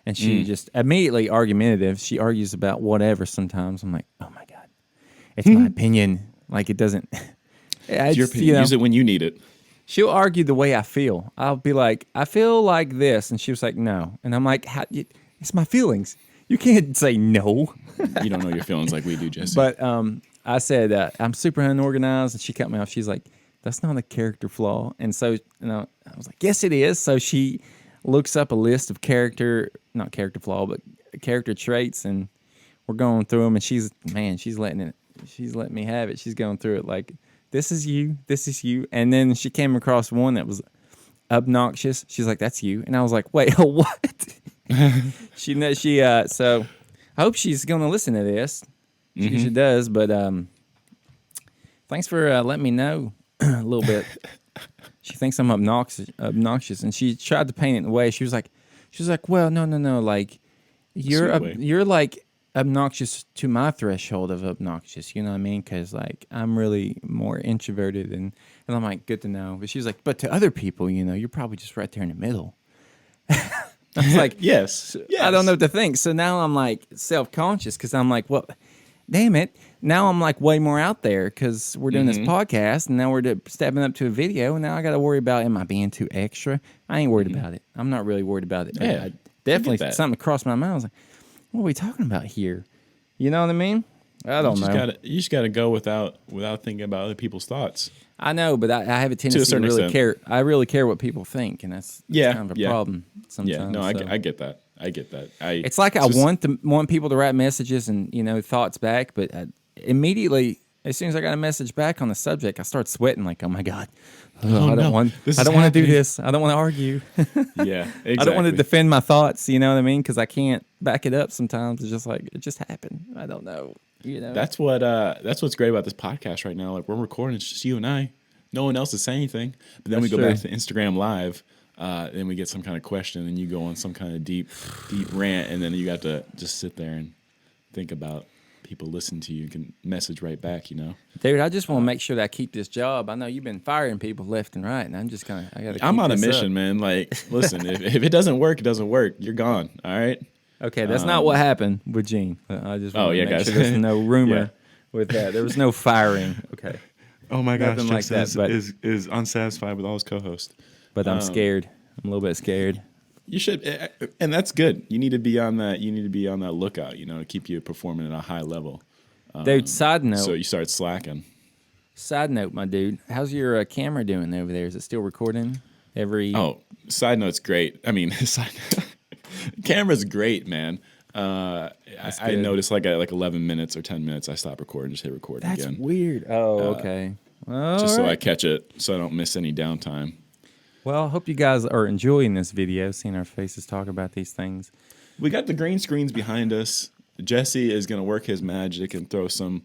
[SPEAKER 2] And she just immediately argumentative. She argues about whatever sometimes. I'm like, oh my God, it's my opinion. Like it doesn't.
[SPEAKER 1] It's your opinion. You know, use it when you need it.
[SPEAKER 2] She'll argue the way I feel. I'll be like, I feel like this, and she was like, no, and I'm like, it's my feelings. You can't say no.
[SPEAKER 1] You don't know your feelings like we do, Jesse.
[SPEAKER 2] But I said I'm super unorganized, and she cut me off. She's like, that's not a character flaw, and so I was like, yes, it is. So she looks up a list of not character flaw, but character traits, and we're going through them, and she's letting me have it. She's going through it like, this is you, and then she came across one that was obnoxious. She's like, that's you, and I was like, wait, what? So I hope she's going to listen to this. She usually does, but thanks for letting me know a little bit. She thinks I'm obnoxious, and she tried to paint it in a way. She was like, well, no, like you're like obnoxious to my threshold of obnoxious. You know what I mean? Because like I'm really more introverted, and I'm like, good to know. But she was like, but to other people, you know, you're probably just right there in the middle. I was like, yes. I don't know what to think. So now I'm like self-conscious because I'm like, well, damn it. Now I'm like way more out there because we're doing this podcast, and now we're stepping up to a video, and now I got to worry about, am I being too extra? I ain't worried about it. I'm not really worried about it.
[SPEAKER 1] Yeah,
[SPEAKER 2] I definitely something crossed my mind. I was like, what are we talking about here? You know what I mean? I don't know.
[SPEAKER 1] You just got to go without thinking about other people's thoughts.
[SPEAKER 2] I know, but I have a tendency to really care. I really care what people think, and that's kind of a problem sometimes.
[SPEAKER 1] Yeah, no, I get that. I get that.
[SPEAKER 2] It's like I want people to write messages and, you know, thoughts back, but immediately, as soon as I got a message back on the subject, I start sweating like, oh my God.
[SPEAKER 1] Oh,
[SPEAKER 2] I don't
[SPEAKER 1] no.
[SPEAKER 2] want
[SPEAKER 1] This
[SPEAKER 2] I
[SPEAKER 1] is
[SPEAKER 2] don't want to do
[SPEAKER 1] happening.
[SPEAKER 2] this. I don't want to argue.
[SPEAKER 1] Yeah, exactly.
[SPEAKER 2] I don't want to defend my thoughts, you know what I mean? Because I can't back it up sometimes. It's just like, it just happened. I don't know, you know?
[SPEAKER 1] That's what's great about this podcast right now. Like we're recording, it's just you and I. No one else is saying anything. But then we
[SPEAKER 2] That's
[SPEAKER 1] go back
[SPEAKER 2] true.
[SPEAKER 1] to Instagram Live, then we get some kind of question, and you go on some kind of deep rant, and then you got to just sit there and think about people listen to you and can message right back, you know?
[SPEAKER 2] Dude, I just want to make sure that I keep this job. I know you've been firing people left and right, and I'm just kind of, I got to keep
[SPEAKER 1] I'm on a
[SPEAKER 2] this
[SPEAKER 1] mission,
[SPEAKER 2] up.
[SPEAKER 1] man. Like, listen, if it doesn't work, it doesn't work. You're gone, all right?
[SPEAKER 2] Okay, that's not what happened with Gene. I just want to make
[SPEAKER 1] guys.
[SPEAKER 2] sure there's no rumor
[SPEAKER 1] Yeah.
[SPEAKER 2] with that. There was no firing. Okay.
[SPEAKER 1] Oh my
[SPEAKER 2] Nothing
[SPEAKER 1] gosh,
[SPEAKER 2] like that, but-
[SPEAKER 1] is unsatisfied with all his co-hosts.
[SPEAKER 2] But I'm scared. I'm a little bit scared.
[SPEAKER 1] You should, and that's good. You need to be on that. You need to be on that lookout, you know, to keep you performing at a high level.
[SPEAKER 2] Dude, side note.
[SPEAKER 1] So you start slacking.
[SPEAKER 2] Side note, my dude. How's your camera doing over there? Is it still recording?
[SPEAKER 1] Oh, side note's great. I mean, camera's great, man. I
[SPEAKER 2] good.
[SPEAKER 1] noticed like at 11 minutes or 10 minutes, I stop recording, just hit record
[SPEAKER 2] That's
[SPEAKER 1] again,
[SPEAKER 2] weird. Oh, okay. Well,
[SPEAKER 1] just so I catch it, so I don't miss any downtime.
[SPEAKER 2] Well, I hope you guys are enjoying this video, seeing our faces talk about these things.
[SPEAKER 1] We got the green screens behind us. Jesse is going to work his magic and throw some.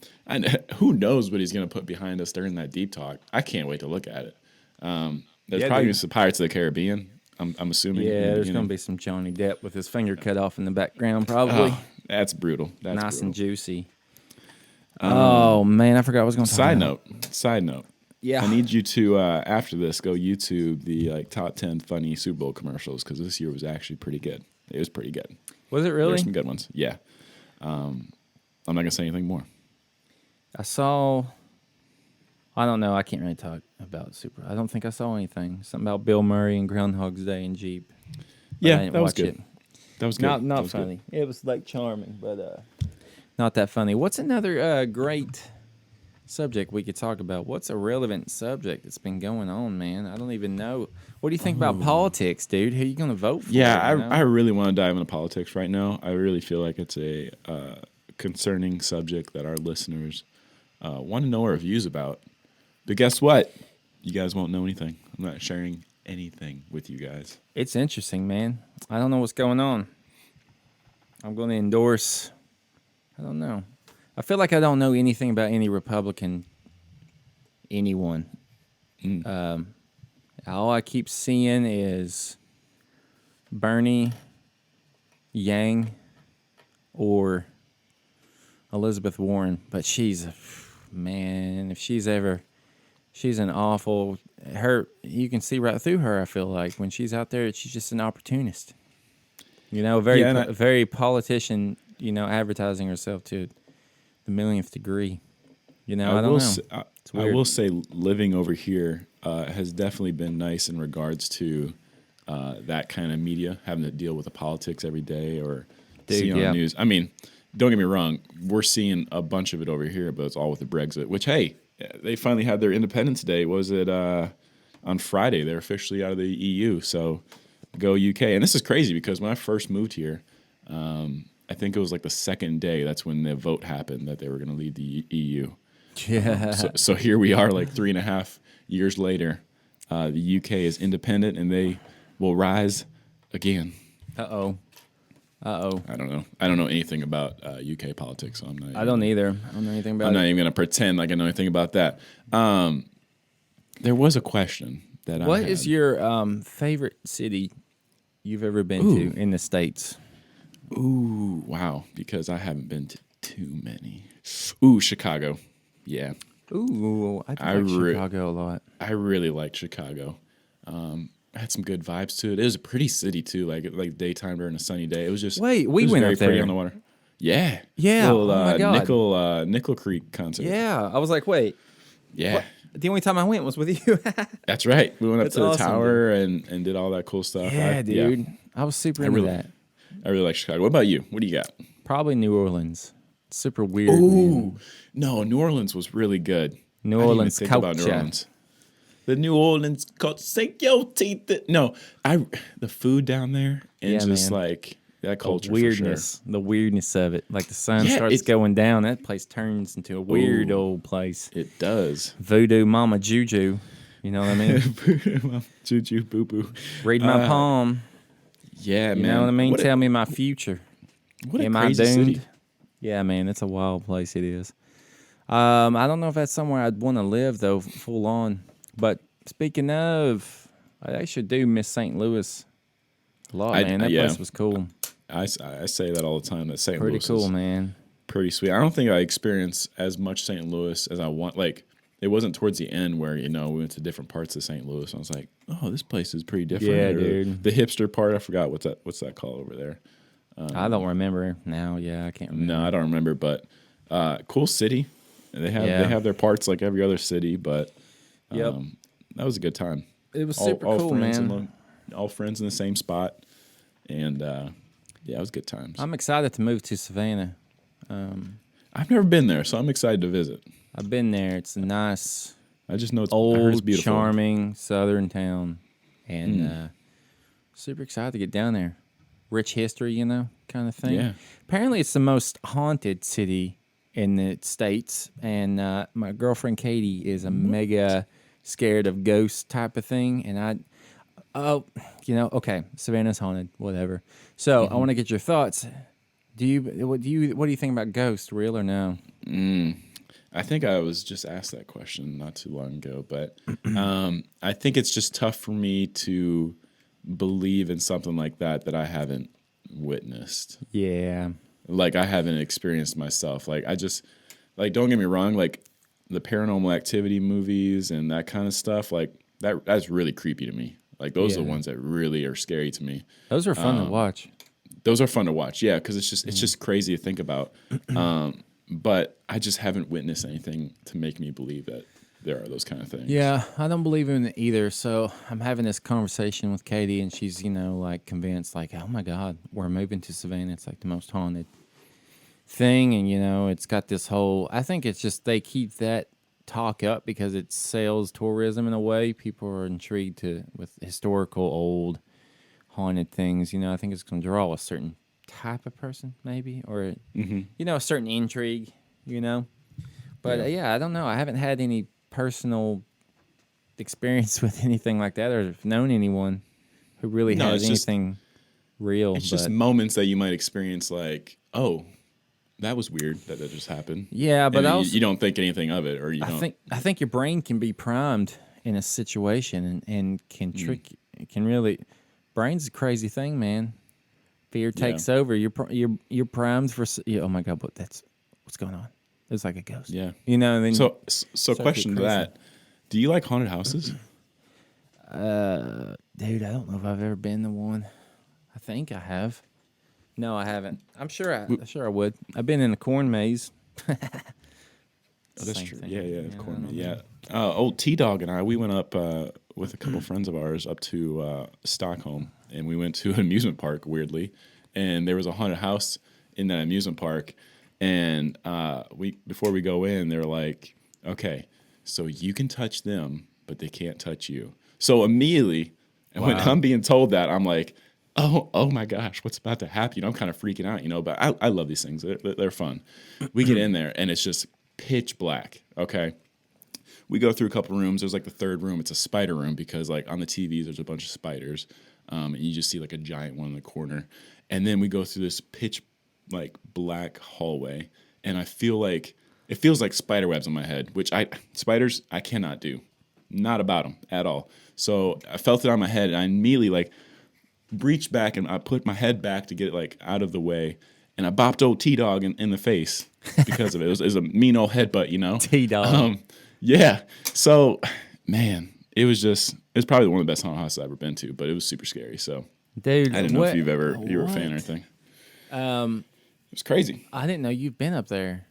[SPEAKER 1] Who knows what he's going to put behind us during that deep talk? I can't wait to look at it. There's
[SPEAKER 2] Yeah,
[SPEAKER 1] probably
[SPEAKER 2] dude.
[SPEAKER 1] some Pirates of the Caribbean. I'm assuming.
[SPEAKER 2] Yeah,
[SPEAKER 1] in the
[SPEAKER 2] there's
[SPEAKER 1] beginning.
[SPEAKER 2] going to be some Johnny Depp with his finger cut off in the background, probably.
[SPEAKER 1] Oh, that's brutal. That's
[SPEAKER 2] Nice
[SPEAKER 1] brutal.
[SPEAKER 2] and juicy. Oh, man, I forgot what I was going to talk about.
[SPEAKER 1] Side note.
[SPEAKER 2] Yeah.
[SPEAKER 1] I need you to after this go YouTube the top 10 funny Super Bowl commercials because this year was actually pretty good. It was pretty good.
[SPEAKER 2] Was it
[SPEAKER 1] There
[SPEAKER 2] really?
[SPEAKER 1] were some good ones. Yeah. I'm not gonna say anything more.
[SPEAKER 2] I saw. I don't know. I can't really talk about Super. I don't think I saw anything. Something about Bill Murray and Groundhog's Day and Jeep. But I
[SPEAKER 1] Yeah,
[SPEAKER 2] didn't
[SPEAKER 1] that was
[SPEAKER 2] watch
[SPEAKER 1] good.
[SPEAKER 2] it.
[SPEAKER 1] That was good.
[SPEAKER 2] Not
[SPEAKER 1] That was good.
[SPEAKER 2] funny. It was like charming, but not that funny. What's another great subject we could talk about? What's a relevant subject that's been going on, man? I don't even know. What do you think about politics, dude? Who are you going to vote for?
[SPEAKER 1] Yeah,
[SPEAKER 2] you know?
[SPEAKER 1] I really want to dive into politics right now. I really feel like it's a concerning subject that our listeners want to know our views about. But guess what? You guys won't know anything. I'm not sharing anything with you guys.
[SPEAKER 2] It's interesting, man. I don't know what's going on. I'm going to endorse. I don't know. I feel like I don't know anything about any Republican, anyone. All I keep seeing is Bernie, Yang, or Elizabeth Warren. But she's, man, if she's an awful, you can see right through her, I feel like. When she's out there, she's just an opportunist. You know, very politician, you know, advertising herself to the millionth degree. You know, I don't know.
[SPEAKER 1] I will say living over here has definitely been nice in regards to that kind of media, having to deal with the politics every day or see on the news. I mean, don't get me wrong, we're seeing a bunch of it over here, but it's all with the Brexit, which, hey, they finally had their Independence Day. Was it on Friday? They're officially out of the EU, so go UK. And this is crazy because when I first moved here, I think it was like the second day, that's when the vote happened that they were going to leave the EU.
[SPEAKER 2] Yeah.
[SPEAKER 1] So here we are like 3.5 years later. The UK is independent and they will rise again.
[SPEAKER 2] Uh-oh.
[SPEAKER 1] I don't know. I don't know anything about UK politics, so I'm not.
[SPEAKER 2] I don't either. I don't know anything about
[SPEAKER 1] I'm
[SPEAKER 2] it.
[SPEAKER 1] not even going to pretend like I know anything about that. There was a question that I
[SPEAKER 2] What
[SPEAKER 1] had.
[SPEAKER 2] is your favorite city you've ever been to in the States?
[SPEAKER 1] Ooh, wow, because I haven't been to too many. Ooh, Chicago. Yeah.
[SPEAKER 2] Ooh, I like Chicago a lot.
[SPEAKER 1] I really liked Chicago. Had some good vibes to it. It was a pretty city too, like daytime during a sunny day. It was just
[SPEAKER 2] Wait, we
[SPEAKER 1] it was
[SPEAKER 2] went
[SPEAKER 1] very
[SPEAKER 2] up there.
[SPEAKER 1] pretty on the water. Yeah,
[SPEAKER 2] Yeah,
[SPEAKER 1] Little,
[SPEAKER 2] oh my God.
[SPEAKER 1] Nickel Creek concert.
[SPEAKER 2] Yeah, I was like, wait.
[SPEAKER 1] Yeah,
[SPEAKER 2] What? The only time I went was with you.
[SPEAKER 1] that's right. We went up
[SPEAKER 2] That's
[SPEAKER 1] to the
[SPEAKER 2] awesome,
[SPEAKER 1] tower and did all that cool stuff.
[SPEAKER 2] Yeah, dude. I was super into that.
[SPEAKER 1] I really like Chicago. What about you? What do you got?
[SPEAKER 2] Probably New Orleans. Super weird.
[SPEAKER 1] Ooh,
[SPEAKER 2] man.
[SPEAKER 1] no, New Orleans was really good.
[SPEAKER 2] New
[SPEAKER 1] I didn't even
[SPEAKER 2] Orleans
[SPEAKER 1] think about New
[SPEAKER 2] culture.
[SPEAKER 1] Orleans. The New Orleans culture. Sink your teeth. No, the food down there and
[SPEAKER 2] Yeah,
[SPEAKER 1] just
[SPEAKER 2] man.
[SPEAKER 1] like that culture
[SPEAKER 2] weirdness,
[SPEAKER 1] for sure.
[SPEAKER 2] the weirdness of it. Like the sun
[SPEAKER 1] Yeah,
[SPEAKER 2] starts going down, that place turns into a weird old place.
[SPEAKER 1] It does.
[SPEAKER 2] Voodoo Mama Juju. You know what I mean?
[SPEAKER 1] Juju boo boo.
[SPEAKER 2] Read my palm.
[SPEAKER 1] Yeah,
[SPEAKER 2] You
[SPEAKER 1] man.
[SPEAKER 2] know what I mean?
[SPEAKER 1] What
[SPEAKER 2] Tell me my future.
[SPEAKER 1] a
[SPEAKER 2] Am I
[SPEAKER 1] crazy
[SPEAKER 2] doomed?
[SPEAKER 1] city.
[SPEAKER 2] Yeah, man, it's a wild place. It is. I don't know if that's somewhere I'd want to live though, full on. But speaking of, I actually do miss St. Louis a lot, man. That place was cool.
[SPEAKER 1] I say that all the time. That St.
[SPEAKER 2] Pretty
[SPEAKER 1] Louis
[SPEAKER 2] cool,
[SPEAKER 1] is
[SPEAKER 2] man.
[SPEAKER 1] pretty sweet. I don't think I experienced as much St. Louis as I want. Like, it wasn't towards the end where, we went to different parts of St. Louis. I was like, oh, this place is pretty different.
[SPEAKER 2] Yeah,
[SPEAKER 1] Or
[SPEAKER 2] dude.
[SPEAKER 1] The hipster part, I forgot what's that called over there.
[SPEAKER 2] I don't remember now. Yeah, I can't remember.
[SPEAKER 1] No, I don't remember, but cool city. They have their parts like every other city, but
[SPEAKER 2] Yep.
[SPEAKER 1] that was a good time.
[SPEAKER 2] It was super cool,
[SPEAKER 1] friends
[SPEAKER 2] man.
[SPEAKER 1] all friends in the same spot, and it was good times.
[SPEAKER 2] I'm excited to move to Savannah.
[SPEAKER 1] I've never been there, so I'm excited to visit.
[SPEAKER 2] I've been there. It's a nice,
[SPEAKER 1] I just know I heard it's
[SPEAKER 2] old,
[SPEAKER 1] beautiful.
[SPEAKER 2] charming southern town, and super excited to get down there. Rich history, kind of thing.
[SPEAKER 1] Yeah.
[SPEAKER 2] Apparently, it's the most haunted city in the States, and my girlfriend Katie is a mega scared of ghosts type of thing, and okay, Savannah's haunted, whatever. So I want to get your thoughts. What do you think about ghosts, real or no?
[SPEAKER 1] I think I was just asked that question not too long ago, but I think it's just tough for me to believe in something like that I haven't witnessed.
[SPEAKER 2] Yeah.
[SPEAKER 1] Like, I haven't experienced myself. Like, I just, like, don't get me wrong, like, the Paranormal Activity movies and that kind of stuff, like, that's really creepy to me. Like, those are the ones that really are scary to me.
[SPEAKER 2] Those are fun to watch.
[SPEAKER 1] Those are fun to watch, yeah, because it's just crazy to think about. But I just haven't witnessed anything to make me believe that there are those kind of things.
[SPEAKER 2] Yeah, I don't believe in it either. So I'm having this conversation with Katie, and she's, like convinced, like, oh my God, we're moving to Savannah. It's like the most haunted thing. And, it's got this whole, I think it's just they keep that talk up because it sells tourism in a way. People are intrigued with historical old haunted things. I think it's going to draw a certain type of person, maybe, or, a certain intrigue, But I don't know. I haven't had any personal experience with anything like that, or known anyone who really has anything real.
[SPEAKER 1] It's just moments that you might experience, like, oh, that was weird that just happened.
[SPEAKER 2] Yeah, but
[SPEAKER 1] you don't think anything of it, or you don't.
[SPEAKER 2] I think your brain can be primed in a situation and can trick. It can really. Brain's a crazy thing, man. Fear takes over. You're primed for. Oh my God! What's going on? It's like a ghost.
[SPEAKER 1] Yeah.
[SPEAKER 2] And then
[SPEAKER 1] so question to that: do you like haunted houses?
[SPEAKER 2] Dude, I don't know if I've ever been to one. I think I have. No, I haven't. I'm sure I would. I've been in a corn maze.
[SPEAKER 1] That's true.
[SPEAKER 2] Thing.
[SPEAKER 1] Yeah, corn maze. Yeah. Old T-Dog and I, we went up with a couple friends of ours up to Stockholm, and we went to an amusement park, weirdly, and there was a haunted house in that amusement park, and before we go in, they're like, okay, so you can touch them, but they can't touch you. So immediately, when I'm being told that, I'm like, oh my gosh, what's about to happen? I'm kind of freaking out, but I love these things. They're fun. We get in there, and it's just pitch black, okay? We go through a couple rooms. There's like the third room. It's a spider room because like on the TVs, there's a bunch of spiders. And you just see like a giant one in the corner. And then we go through this pitch like black hallway. And it feels like spider webs on my head, which spiders, I cannot do. Not about them at all. So I felt it on my head, and I immediately like reached back and I put my head back to get it like out of the way. And I bopped old T-Dog in the face because of it. It was a mean old headbutt,
[SPEAKER 2] T-Dog.
[SPEAKER 1] Yeah. So, man, it was probably one of the best haunted houses I've ever been to, but it was super scary. So,
[SPEAKER 2] dude,
[SPEAKER 1] I didn't know if you were a fan or anything. It was crazy.
[SPEAKER 2] I didn't know you've been up there.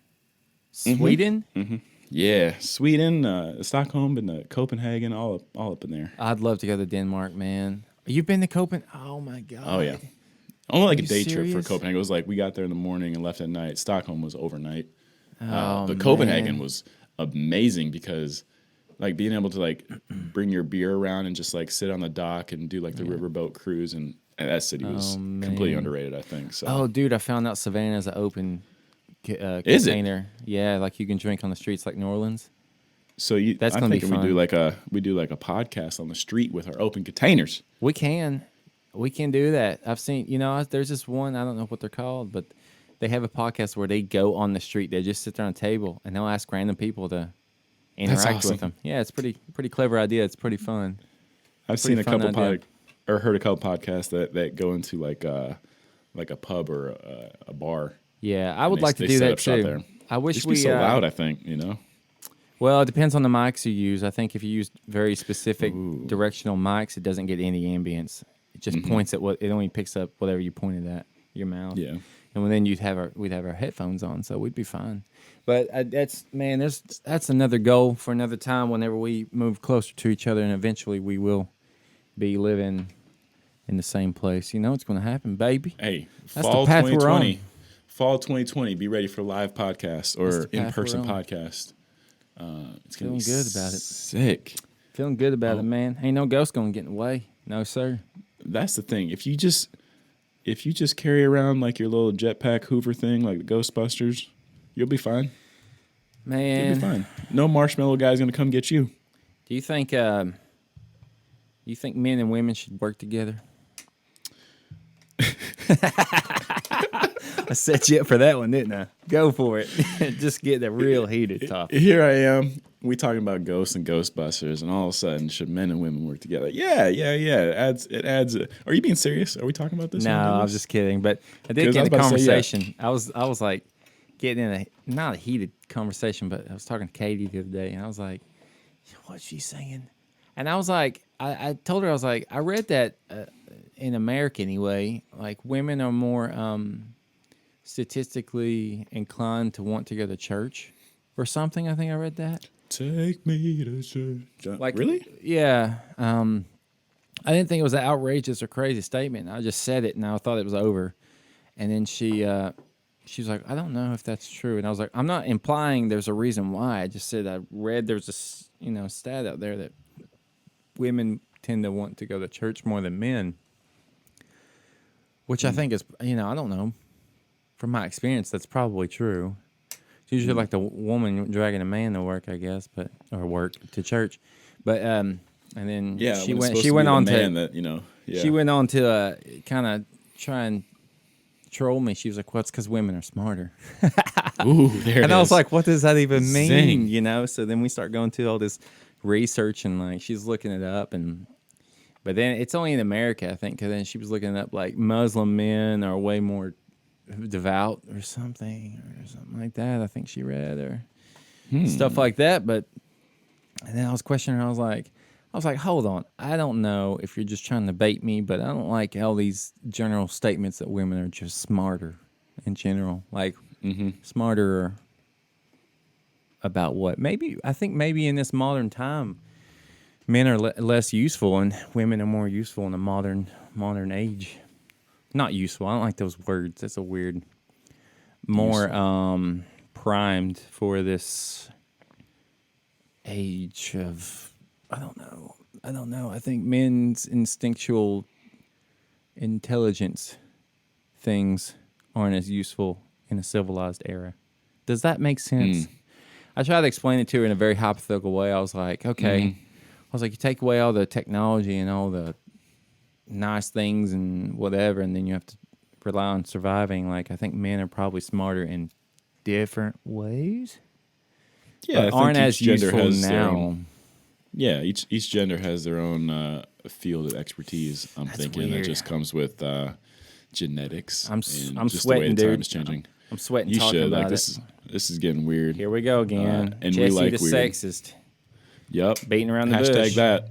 [SPEAKER 2] Sweden?
[SPEAKER 1] Mm-hmm. Yeah, Sweden, Stockholm, and Copenhagen, all up in there.
[SPEAKER 2] I'd love to go to Denmark, man. You've been to Copenhagen? Oh my God.
[SPEAKER 1] Oh yeah. Only like a day
[SPEAKER 2] serious?
[SPEAKER 1] trip for Copenhagen. It was like we got there in the morning and left at night. Stockholm was overnight.
[SPEAKER 2] Oh,
[SPEAKER 1] Copenhagen
[SPEAKER 2] man.
[SPEAKER 1] was amazing because like being able to like bring your beer around and just like sit on the dock and do like the riverboat cruise, and And that city was completely underrated, I think. So.
[SPEAKER 2] Oh, dude, I found out Savannah's an open
[SPEAKER 1] Is it?
[SPEAKER 2] container. Yeah, like you can drink on the streets like New Orleans.
[SPEAKER 1] So
[SPEAKER 2] That's
[SPEAKER 1] I'm
[SPEAKER 2] gonna be
[SPEAKER 1] thinking
[SPEAKER 2] fun.
[SPEAKER 1] we do like a podcast on the street with our open containers.
[SPEAKER 2] We can do that. I've seen, there's this one, I don't know what they're called, but they have a podcast where they go on the street. They just sit there on a table and they'll ask random people to interact
[SPEAKER 1] awesome.
[SPEAKER 2] with them. Yeah, it's pretty clever idea. It's pretty fun.
[SPEAKER 1] I've seen a
[SPEAKER 2] fun
[SPEAKER 1] couple
[SPEAKER 2] idea.
[SPEAKER 1] or heard a couple podcasts that go into like a pub or a bar.
[SPEAKER 2] Yeah, I would
[SPEAKER 1] They-
[SPEAKER 2] like to
[SPEAKER 1] they
[SPEAKER 2] do
[SPEAKER 1] set
[SPEAKER 2] that
[SPEAKER 1] up shop
[SPEAKER 2] too.
[SPEAKER 1] there.
[SPEAKER 2] I wish
[SPEAKER 1] Just
[SPEAKER 2] we
[SPEAKER 1] be so loud, I think, you know.
[SPEAKER 2] Well, it depends on the mics you use. I think if you use very specific directional mics, it doesn't get any ambience. It just points at it only picks up whatever you pointed at your mouth.
[SPEAKER 1] Yeah.
[SPEAKER 2] And then we'd have our headphones on, so we'd be fine. But that's another goal for another time. Whenever we move closer to each other, and eventually we will be living in the same place. You know it's going to happen, baby.
[SPEAKER 1] Hey,
[SPEAKER 2] That's
[SPEAKER 1] fall
[SPEAKER 2] the path we're
[SPEAKER 1] 2020.
[SPEAKER 2] on.
[SPEAKER 1] Fall 2020. Be ready for live podcast
[SPEAKER 2] That's
[SPEAKER 1] or
[SPEAKER 2] the path
[SPEAKER 1] in-person
[SPEAKER 2] we're on.
[SPEAKER 1] podcast. It's gonna
[SPEAKER 2] Feeling
[SPEAKER 1] be
[SPEAKER 2] good about it.
[SPEAKER 1] Sick.
[SPEAKER 2] Feeling good about it, man. Ain't no ghost going to get in the way. No, sir.
[SPEAKER 1] That's the thing. If you just carry around like your little jetpack Hoover thing, like the Ghostbusters, you'll be fine.
[SPEAKER 2] Man,
[SPEAKER 1] You'll be fine. No marshmallow guy's gonna come get you.
[SPEAKER 2] do you think men and women should work together? I set you up for that one, didn't I? Go for it. Just get the real heated topic.
[SPEAKER 1] Here I am. We talking about ghosts and Ghostbusters, and all of a sudden, should men and women work together? Yeah. It adds. Are you being serious? Are we talking about this?
[SPEAKER 2] No, I was just kidding. But I did
[SPEAKER 1] 'Cause I
[SPEAKER 2] get
[SPEAKER 1] was
[SPEAKER 2] in a
[SPEAKER 1] about to say, yeah.
[SPEAKER 2] conversation. I was like getting in not a heated conversation, but I was talking to Katie the other day, and I was like, "What's she saying?" And I was like, I told her, I was like, I read that in America anyway, like women are more statistically inclined to want to go to church or something. I think I read that.
[SPEAKER 1] Take me to church.
[SPEAKER 2] Like,
[SPEAKER 1] really?
[SPEAKER 2] Yeah. I didn't think it was an outrageous or crazy statement. I just said it, and I thought it was over. And then she was like, I don't know if that's true. And I was like, I'm not implying there's a reason why. I just said I read there's a stat out there that women tend to want to go to church more than men, which I think is, I don't know. From my experience, that's probably true. It's usually like the woman dragging a man to work, I guess, or work to church. But and then she went on to kind of try and troll me. She was like, "Well, it's because women are smarter."
[SPEAKER 1] Ooh, there it is.
[SPEAKER 2] And I was like, "What does that even mean?"
[SPEAKER 1] Zing.
[SPEAKER 2] You know. So then we start going to all this research, and like she's looking it up, but then it's only in America, I think, because then she was looking up like Muslim men are way more devout or something like that. I think she read or stuff like that. And then I was questioning her. I was like, hold on. I don't know if you're just trying to bait me, but I don't like all these general statements that women are just smarter in general. Like smarter about what? I think maybe in this modern time, men are less useful and women are more useful in the modern age. Not useful. I don't like those words. That's a weird. More primed for this age of. I don't know. I think men's instinctual intelligence things aren't as useful in a civilized era. Does that make sense? I tried to explain it to her in a very hypothetical way. I was like, okay. You take away all the technology and all the nice things and whatever, and then you have to rely on surviving. Like, I think men are probably smarter in different ways.
[SPEAKER 1] Yeah,
[SPEAKER 2] but aren't as useful now.
[SPEAKER 1] Each gender has their own field of expertise. I'm thinking
[SPEAKER 2] weird.
[SPEAKER 1] that just comes with genetics.
[SPEAKER 2] I'm
[SPEAKER 1] just
[SPEAKER 2] sweating,
[SPEAKER 1] the way
[SPEAKER 2] dude.
[SPEAKER 1] Time is changing.
[SPEAKER 2] I'm sweating.
[SPEAKER 1] You
[SPEAKER 2] talking
[SPEAKER 1] should
[SPEAKER 2] about
[SPEAKER 1] this is getting weird.
[SPEAKER 2] Here we go again.
[SPEAKER 1] And
[SPEAKER 2] Jesse
[SPEAKER 1] we like
[SPEAKER 2] the
[SPEAKER 1] weird.
[SPEAKER 2] sexist.
[SPEAKER 1] Yep.
[SPEAKER 2] Beating around the
[SPEAKER 1] Hashtag
[SPEAKER 2] bush.
[SPEAKER 1] that.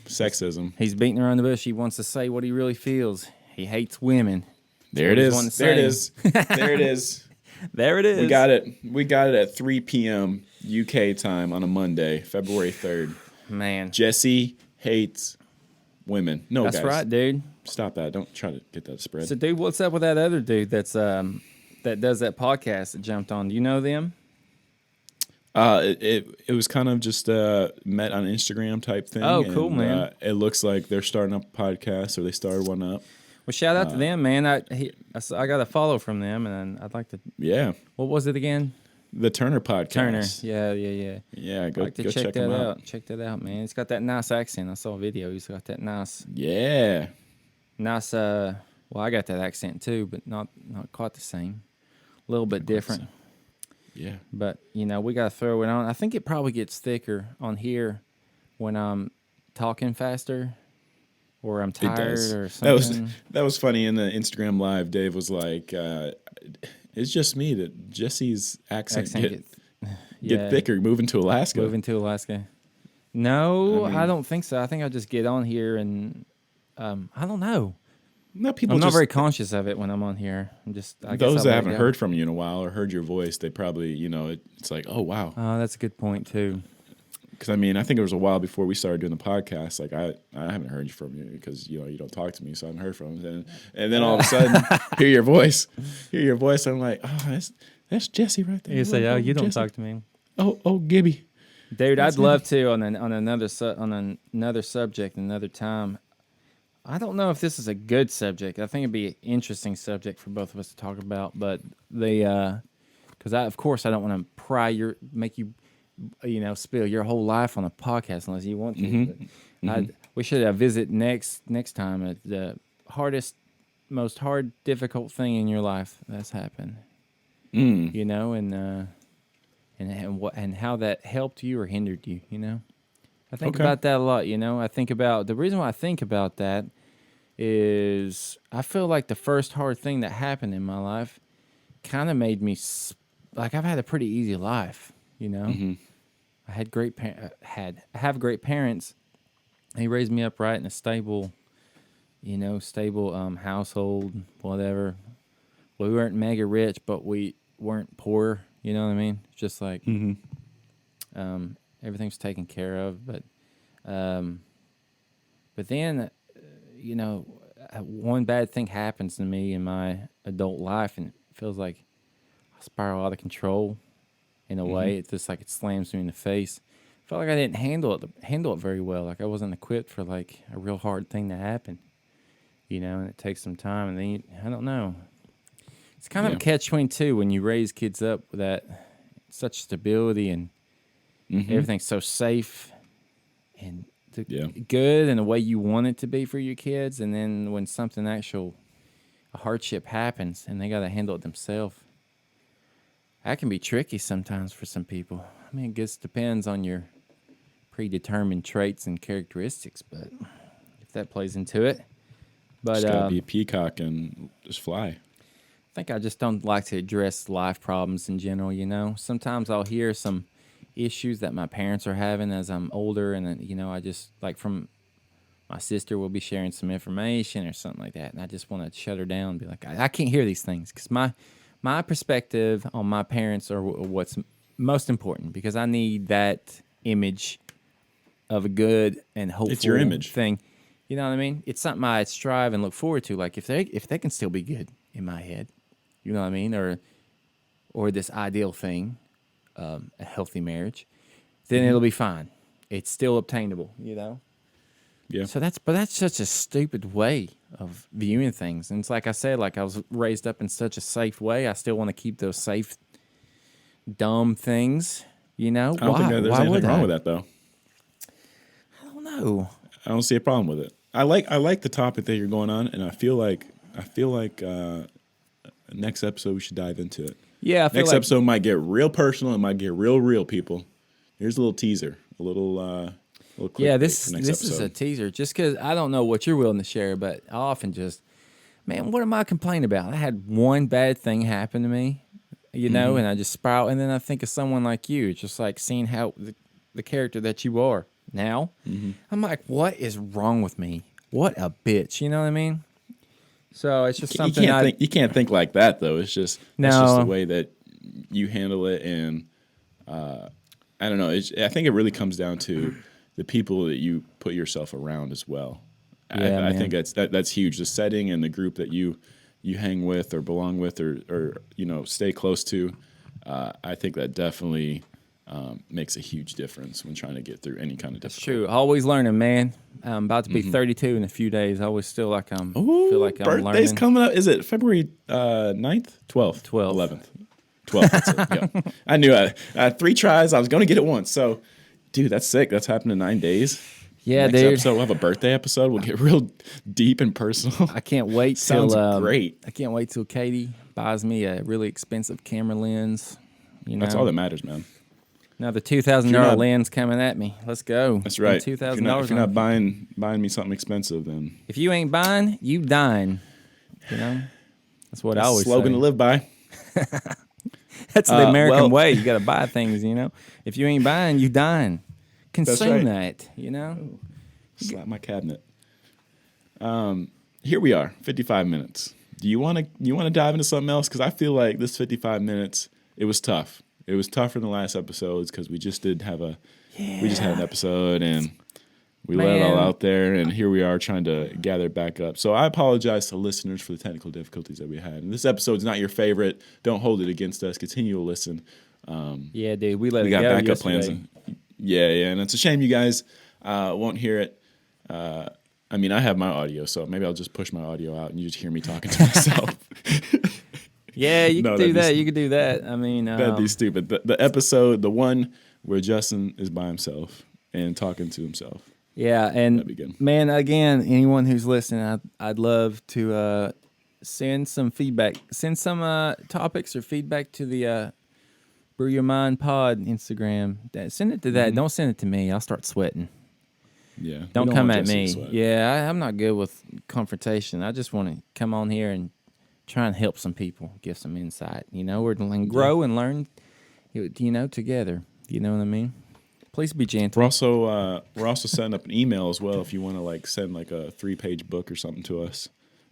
[SPEAKER 1] Sexism.
[SPEAKER 2] He's beating around the bush. He wants to say what he really feels. He hates women.
[SPEAKER 1] There it is. There it is. There it is.
[SPEAKER 2] There it is.
[SPEAKER 1] We got it at 3 p.m. UK time on a Monday, February 3rd.
[SPEAKER 2] Man.
[SPEAKER 1] Jesse hates women. No,
[SPEAKER 2] That's
[SPEAKER 1] guys.
[SPEAKER 2] right, dude.
[SPEAKER 1] Stop that. Don't try to get that spread.
[SPEAKER 2] So, dude, what's up with that other dude that does that podcast that jumped on? Do you know them?
[SPEAKER 1] It was kind of just met on Instagram type thing.
[SPEAKER 2] Oh, cool,
[SPEAKER 1] and,
[SPEAKER 2] man.
[SPEAKER 1] It looks like they're starting up a podcast, or they started one up.
[SPEAKER 2] Well, shout out to them, man. I got a follow from them, and I'd like to.
[SPEAKER 1] Yeah,
[SPEAKER 2] What was it again?
[SPEAKER 1] the Turner podcast.
[SPEAKER 2] Turner. Yeah.
[SPEAKER 1] Yeah,
[SPEAKER 2] I'd like to
[SPEAKER 1] go check
[SPEAKER 2] that
[SPEAKER 1] him
[SPEAKER 2] out. Check that out, man. It's got that nice accent. I saw a video. He's got that nice.
[SPEAKER 1] Yeah.
[SPEAKER 2] Nice. Well, I got that accent too, but not quite the same. A little bit different.
[SPEAKER 1] Yeah.
[SPEAKER 2] But we gotta throw it on. I think it probably gets thicker on here when I'm talking faster, or I'm tired, or something.
[SPEAKER 1] That was funny in the Instagram live. Dave was like, "It's just me that Jesse's accent get thicker moving to Alaska."
[SPEAKER 2] No, I don't think so. I think I just get on here and I don't know.
[SPEAKER 1] No,
[SPEAKER 2] I'm not very conscious of it when I'm on here. I guess
[SPEAKER 1] those that haven't heard from you in a while or heard your voice, they probably, it's like, oh wow.
[SPEAKER 2] Oh, that's a good point too.
[SPEAKER 1] Because I think it was a while before we started doing the podcast. Like I haven't heard from you because you don't talk to me, so I haven't heard from you. And then all of a sudden, hear your voice. I'm like, oh, that's Jesse right there.
[SPEAKER 2] You say, oh, you don't talk to me.
[SPEAKER 1] Oh, Gibby.
[SPEAKER 2] Dude, I'd love to on another subject, another time. I don't know if this is a good subject. I think it'd be an interesting subject for both of us to talk about. But because of course I don't want to make you, spill your whole life on a podcast unless you want to.
[SPEAKER 1] Mm-hmm.
[SPEAKER 2] We should visit next time at the most difficult thing in your life that's happened. And how that helped you or hindered you. I think about that a lot. I think about the reason why I think about that is I feel like the first hard thing that happened in my life kind of made me like I've had a pretty easy life.
[SPEAKER 1] Mm-hmm.
[SPEAKER 2] I had I have great parents. They raised me up right in a stable household, whatever. We weren't mega rich, but we weren't poor. You know what I mean? Just like everything's taken care of. But then, one bad thing happens to me in my adult life, and it feels like I spiral out of control. In a way, it's just like it slams me in the face. I felt like I didn't handle it very well. Like I wasn't equipped for like a real hard thing to happen, and it takes some time. And then I don't know. It's kind of a catch-22 when you raise kids up with that such stability and everything's so safe and good in the way you want it to be for your kids. And then when a hardship happens and they got to handle it themselves, that can be tricky sometimes for some people. I mean, it just depends on your predetermined traits and characteristics, but if that plays into it. But
[SPEAKER 1] just gotta be a peacock and just fly.
[SPEAKER 2] I think I just don't like to address life problems in general, Sometimes I'll hear some issues that my parents are having as I'm older, and then, I just, like from my sister will be sharing some information or something like that, and I just want to shut her down and be like, I can't hear these things, because my perspective on my parents are what's most important, because I need that image of a good and hopeful
[SPEAKER 1] it's your image
[SPEAKER 2] thing. You know what I mean? It's something I strive and look forward to. Like if they can still be good in my head, you know what I mean, or this ideal thing, a healthy marriage, then it'll be fine. It's still obtainable, Yeah. So that's such a stupid way of viewing things. And it's like I said, like I was raised up in such a safe way. I still want to keep those safe, dumb things,
[SPEAKER 1] I don't think there's anything wrong with that, though.
[SPEAKER 2] I don't know.
[SPEAKER 1] I don't see a problem with it. I like the topic that you're going on, and I feel like next episode we should dive into it.
[SPEAKER 2] Yeah,
[SPEAKER 1] next episode might get real personal. It might get real people. Here's a little teaser, a little clip.
[SPEAKER 2] This is a teaser. Just because I don't know what you're willing to share, but I often just, man, what am I complaining about? I had one bad thing happen to me, and I just spiral. And then I think of someone like you, just like seeing how the character that you are now. I'm like, what is wrong with me? What a bitch. You know what I mean? So it's just something
[SPEAKER 1] you can't think like that, though. It's just the way that you handle it, and I don't know. I think it really comes down to the people that you put yourself around as well.
[SPEAKER 2] Yeah,
[SPEAKER 1] I think that's huge. The setting and the group that you hang with or belong with or stay close to. I think that definitely makes a huge difference when trying to get through any kind of
[SPEAKER 2] That's
[SPEAKER 1] difficulty.
[SPEAKER 2] true. Always learning, man. I'm about to be 32 in a few days. I always still like
[SPEAKER 1] Ooh,
[SPEAKER 2] feel like I'm
[SPEAKER 1] birthday's
[SPEAKER 2] learning.
[SPEAKER 1] coming up. Is it February 9th? 12th?
[SPEAKER 2] 12th.
[SPEAKER 1] 11th? 12th. That's it. Yep. I knew I had 3 tries. I was going to get it once. So, dude, that's sick. That's happened in 9 days.
[SPEAKER 2] Yeah,
[SPEAKER 1] Next
[SPEAKER 2] dude.
[SPEAKER 1] episode, we'll have a birthday episode. We'll get real deep and personal.
[SPEAKER 2] I can't wait
[SPEAKER 1] Sounds
[SPEAKER 2] till
[SPEAKER 1] great.
[SPEAKER 2] I can't wait till Katie buys me a really expensive camera lens. You know,
[SPEAKER 1] That's all that matters, man.
[SPEAKER 2] another $2,000 lens coming at me. Let's go.
[SPEAKER 1] That's right.
[SPEAKER 2] $2,000.
[SPEAKER 1] If you're not buying me something expensive, then
[SPEAKER 2] If you ain't buying, you dine. You know, that's what I always
[SPEAKER 1] slogan
[SPEAKER 2] say.
[SPEAKER 1] to live by.
[SPEAKER 2] That's the American
[SPEAKER 1] well-
[SPEAKER 2] way. You got to buy things. You know, if you ain't buying, you dine. Consume
[SPEAKER 1] right.
[SPEAKER 2] that. You know.
[SPEAKER 1] Slap my cabinet. Here we are, 55 minutes. Do you want to dive into something else? Because I feel like this 55 minutes, it was tough. It was tougher than the last episodes because we just had an episode and we let it all
[SPEAKER 2] Man.
[SPEAKER 1] out there, and here we are trying to gather it back up. So I apologize to listeners for the technical difficulties that we had. And this episode's not your favorite. Don't hold it against us. Continue to listen.
[SPEAKER 2] Yeah, dude. We let
[SPEAKER 1] We
[SPEAKER 2] it
[SPEAKER 1] got
[SPEAKER 2] go
[SPEAKER 1] backup
[SPEAKER 2] yesterday.
[SPEAKER 1] plans. Yeah, and it's a shame you guys won't hear it. I mean, I have my audio, so maybe I'll just push my audio out and you just hear me talking to myself.
[SPEAKER 2] Yeah, you
[SPEAKER 1] No,
[SPEAKER 2] could do
[SPEAKER 1] that'd be
[SPEAKER 2] that. You could do that. I mean,
[SPEAKER 1] That'd be stupid. The episode, the one where Justin is by himself and talking to himself.
[SPEAKER 2] yeah, and
[SPEAKER 1] That'd be good.
[SPEAKER 2] man, again, anyone who's listening, I'd love to send some feedback, send some topics or feedback to the Brew Your Mind Pod Instagram. Send it to that. Don't send it to me. I'll start sweating.
[SPEAKER 1] Yeah.
[SPEAKER 2] Don't
[SPEAKER 1] we
[SPEAKER 2] come
[SPEAKER 1] want
[SPEAKER 2] at
[SPEAKER 1] Jesse to
[SPEAKER 2] me.
[SPEAKER 1] sweat.
[SPEAKER 2] Yeah, I'm not good with confrontation. I just want to come on here and try and help some people, give some insight. You know, or grow and learn. You know, together. You know what I mean? Please be gentle.
[SPEAKER 1] We're also setting up an email as well if you want to send a 3-page book or something to us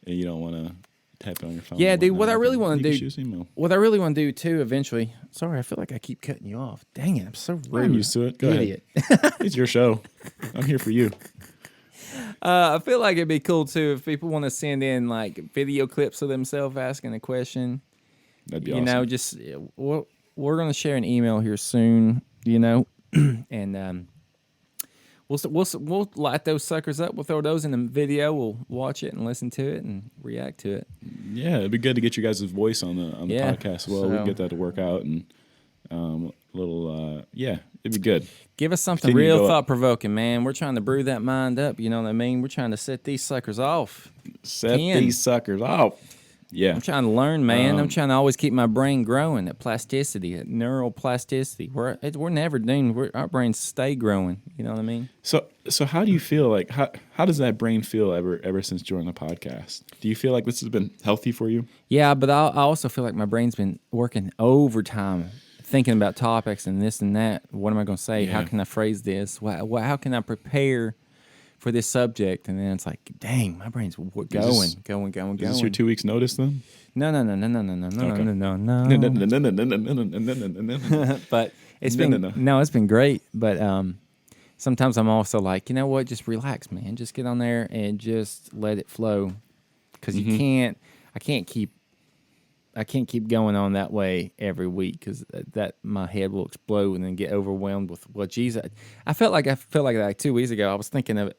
[SPEAKER 1] and you don't want to type it on your phone.
[SPEAKER 2] Yeah,
[SPEAKER 1] and
[SPEAKER 2] dude. What
[SPEAKER 1] whatnot,
[SPEAKER 2] I really
[SPEAKER 1] you
[SPEAKER 2] want
[SPEAKER 1] can
[SPEAKER 2] to
[SPEAKER 1] shoot us an email.
[SPEAKER 2] what I really want to do too, eventually. Sorry, I feel like I keep cutting you off. Dang it, I'm so rude.
[SPEAKER 1] I'm used to it. Go
[SPEAKER 2] Idiot.
[SPEAKER 1] ahead. It's your show. I'm here for you.
[SPEAKER 2] I feel like it'd be cool too if people want to send in video clips of themselves asking a question.
[SPEAKER 1] That'd be
[SPEAKER 2] You
[SPEAKER 1] awesome.
[SPEAKER 2] know, just we're gonna share an email here soon. You know, and we'll light those suckers up. We'll throw those in the video. We'll watch it and listen to it and react to it.
[SPEAKER 1] Yeah, it'd be good to get you guys' voice on the
[SPEAKER 2] Yeah,
[SPEAKER 1] podcast as well. We can
[SPEAKER 2] so-
[SPEAKER 1] get that to work out and it'd be good.
[SPEAKER 2] Give us something
[SPEAKER 1] Continue to
[SPEAKER 2] real
[SPEAKER 1] go up.
[SPEAKER 2] thought provoking, man. We're trying to brew that mind up. You know what I mean? We're trying to set these suckers off.
[SPEAKER 1] Set
[SPEAKER 2] Ken.
[SPEAKER 1] these suckers off. Yeah.
[SPEAKER 2] I'm trying to learn, man. I'm trying to always keep my brain growing. That plasticity, that neural plasticity. We're never doomed. Our brains stay growing. You know what I mean?
[SPEAKER 1] So how do you feel how does that brain feel ever since joining the podcast? Do you feel like this has been healthy for you?
[SPEAKER 2] Yeah, but I also feel like my brain's been working overtime, thinking about topics and this and that. What am I going to say? How
[SPEAKER 1] Yeah.
[SPEAKER 2] can I phrase this? How can I prepare for this subject? And then it's like, dang, my brain's going.
[SPEAKER 1] Is this your 2 weeks notice then?
[SPEAKER 2] No. But it's it's been great. But sometimes I'm also like, you know what? Just relax, man. Just get on there and just let it flow, because you can't. I can't keep going on that way every week, because that my head will explode and then get overwhelmed with what Jesus. I felt like 2 weeks ago. I was thinking of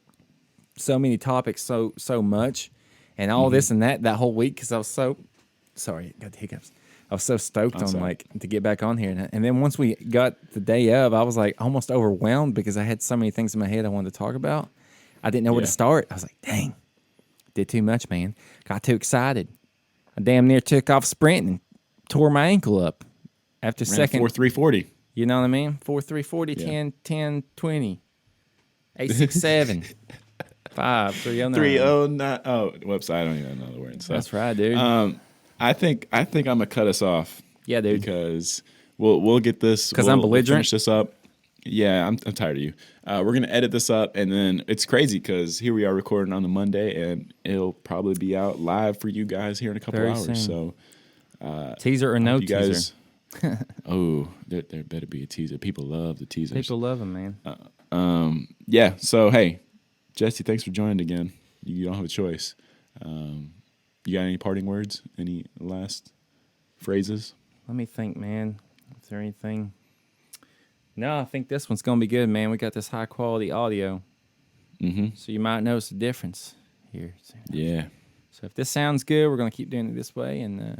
[SPEAKER 2] so many topics so much, and all this and that whole week, because I was so sorry, got the hiccups. I was so stoked on
[SPEAKER 1] sorry.
[SPEAKER 2] to get back on here, and then once we got the day of, I was almost overwhelmed because I had so many things in my head I wanted to talk about. I didn't know where to
[SPEAKER 1] Yeah.
[SPEAKER 2] start. I was like, dang, did too much, man. Got too excited. I damn near took off sprinting and tore my ankle up after
[SPEAKER 1] Ran
[SPEAKER 2] second.
[SPEAKER 1] 4.340.
[SPEAKER 2] You know what I mean? 4.340,
[SPEAKER 1] Yeah.
[SPEAKER 2] 10, 10, 20, 867, 5, 309.
[SPEAKER 1] 309. Oh, whoops! I don't even know the words. So.
[SPEAKER 2] That's right, dude.
[SPEAKER 1] I think I'm gonna cut us off.
[SPEAKER 2] Yeah, dude.
[SPEAKER 1] Because we'll get this.
[SPEAKER 2] 'Cause I'm
[SPEAKER 1] we'll
[SPEAKER 2] belligerent?
[SPEAKER 1] finish this up. Yeah, I'm tired of you. We're gonna edit this up, and then it's crazy because here we are recording on the Monday, and it'll probably be out live for you guys here in a couple
[SPEAKER 2] Very
[SPEAKER 1] hours.
[SPEAKER 2] soon.
[SPEAKER 1] So
[SPEAKER 2] Teaser or no
[SPEAKER 1] hope you
[SPEAKER 2] teaser?
[SPEAKER 1] guys. Oh, there better be a teaser. People love the teasers.
[SPEAKER 2] People love them, man.
[SPEAKER 1] Yeah. So hey, Jesse, thanks for joining again. You don't have a choice. You got any parting words? Any last phrases?
[SPEAKER 2] Let me think, man. Is there anything? No, I think this one's gonna be good, man. We got this high quality audio, so you might notice a difference here.
[SPEAKER 1] Yeah.
[SPEAKER 2] So if this sounds good, we're gonna keep doing it this way. And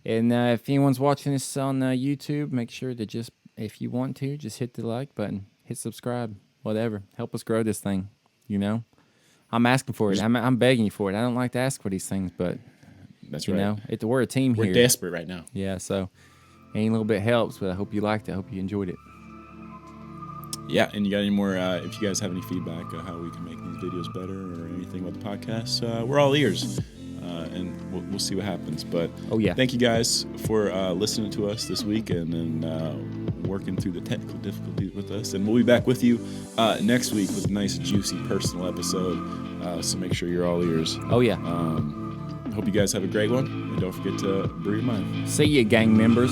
[SPEAKER 2] if anyone's watching this on YouTube, make sure to just, if you want to, just hit the like button, hit subscribe, whatever. Help us grow this thing. You know, I'm asking for it. I'm begging you for it. I don't like to ask for these things, but
[SPEAKER 1] That's
[SPEAKER 2] you
[SPEAKER 1] right.
[SPEAKER 2] know, we're a team
[SPEAKER 1] We're
[SPEAKER 2] here.
[SPEAKER 1] desperate right now.
[SPEAKER 2] Yeah, so any little bit helps. But I hope you liked it. I hope you enjoyed it.
[SPEAKER 1] Yeah, and you got any more, if you guys have any feedback on how we can make these videos better or anything about the podcast, we're all ears, and we'll see what happens. But thank you guys for listening to us this week and working through the technical difficulties with us. And we'll be back with you next week with a nice, juicy, personal episode. So make sure you're all ears.
[SPEAKER 2] Oh, yeah.
[SPEAKER 1] Hope you guys have a great one. And don't forget to brew your mind.
[SPEAKER 2] See you, gang members.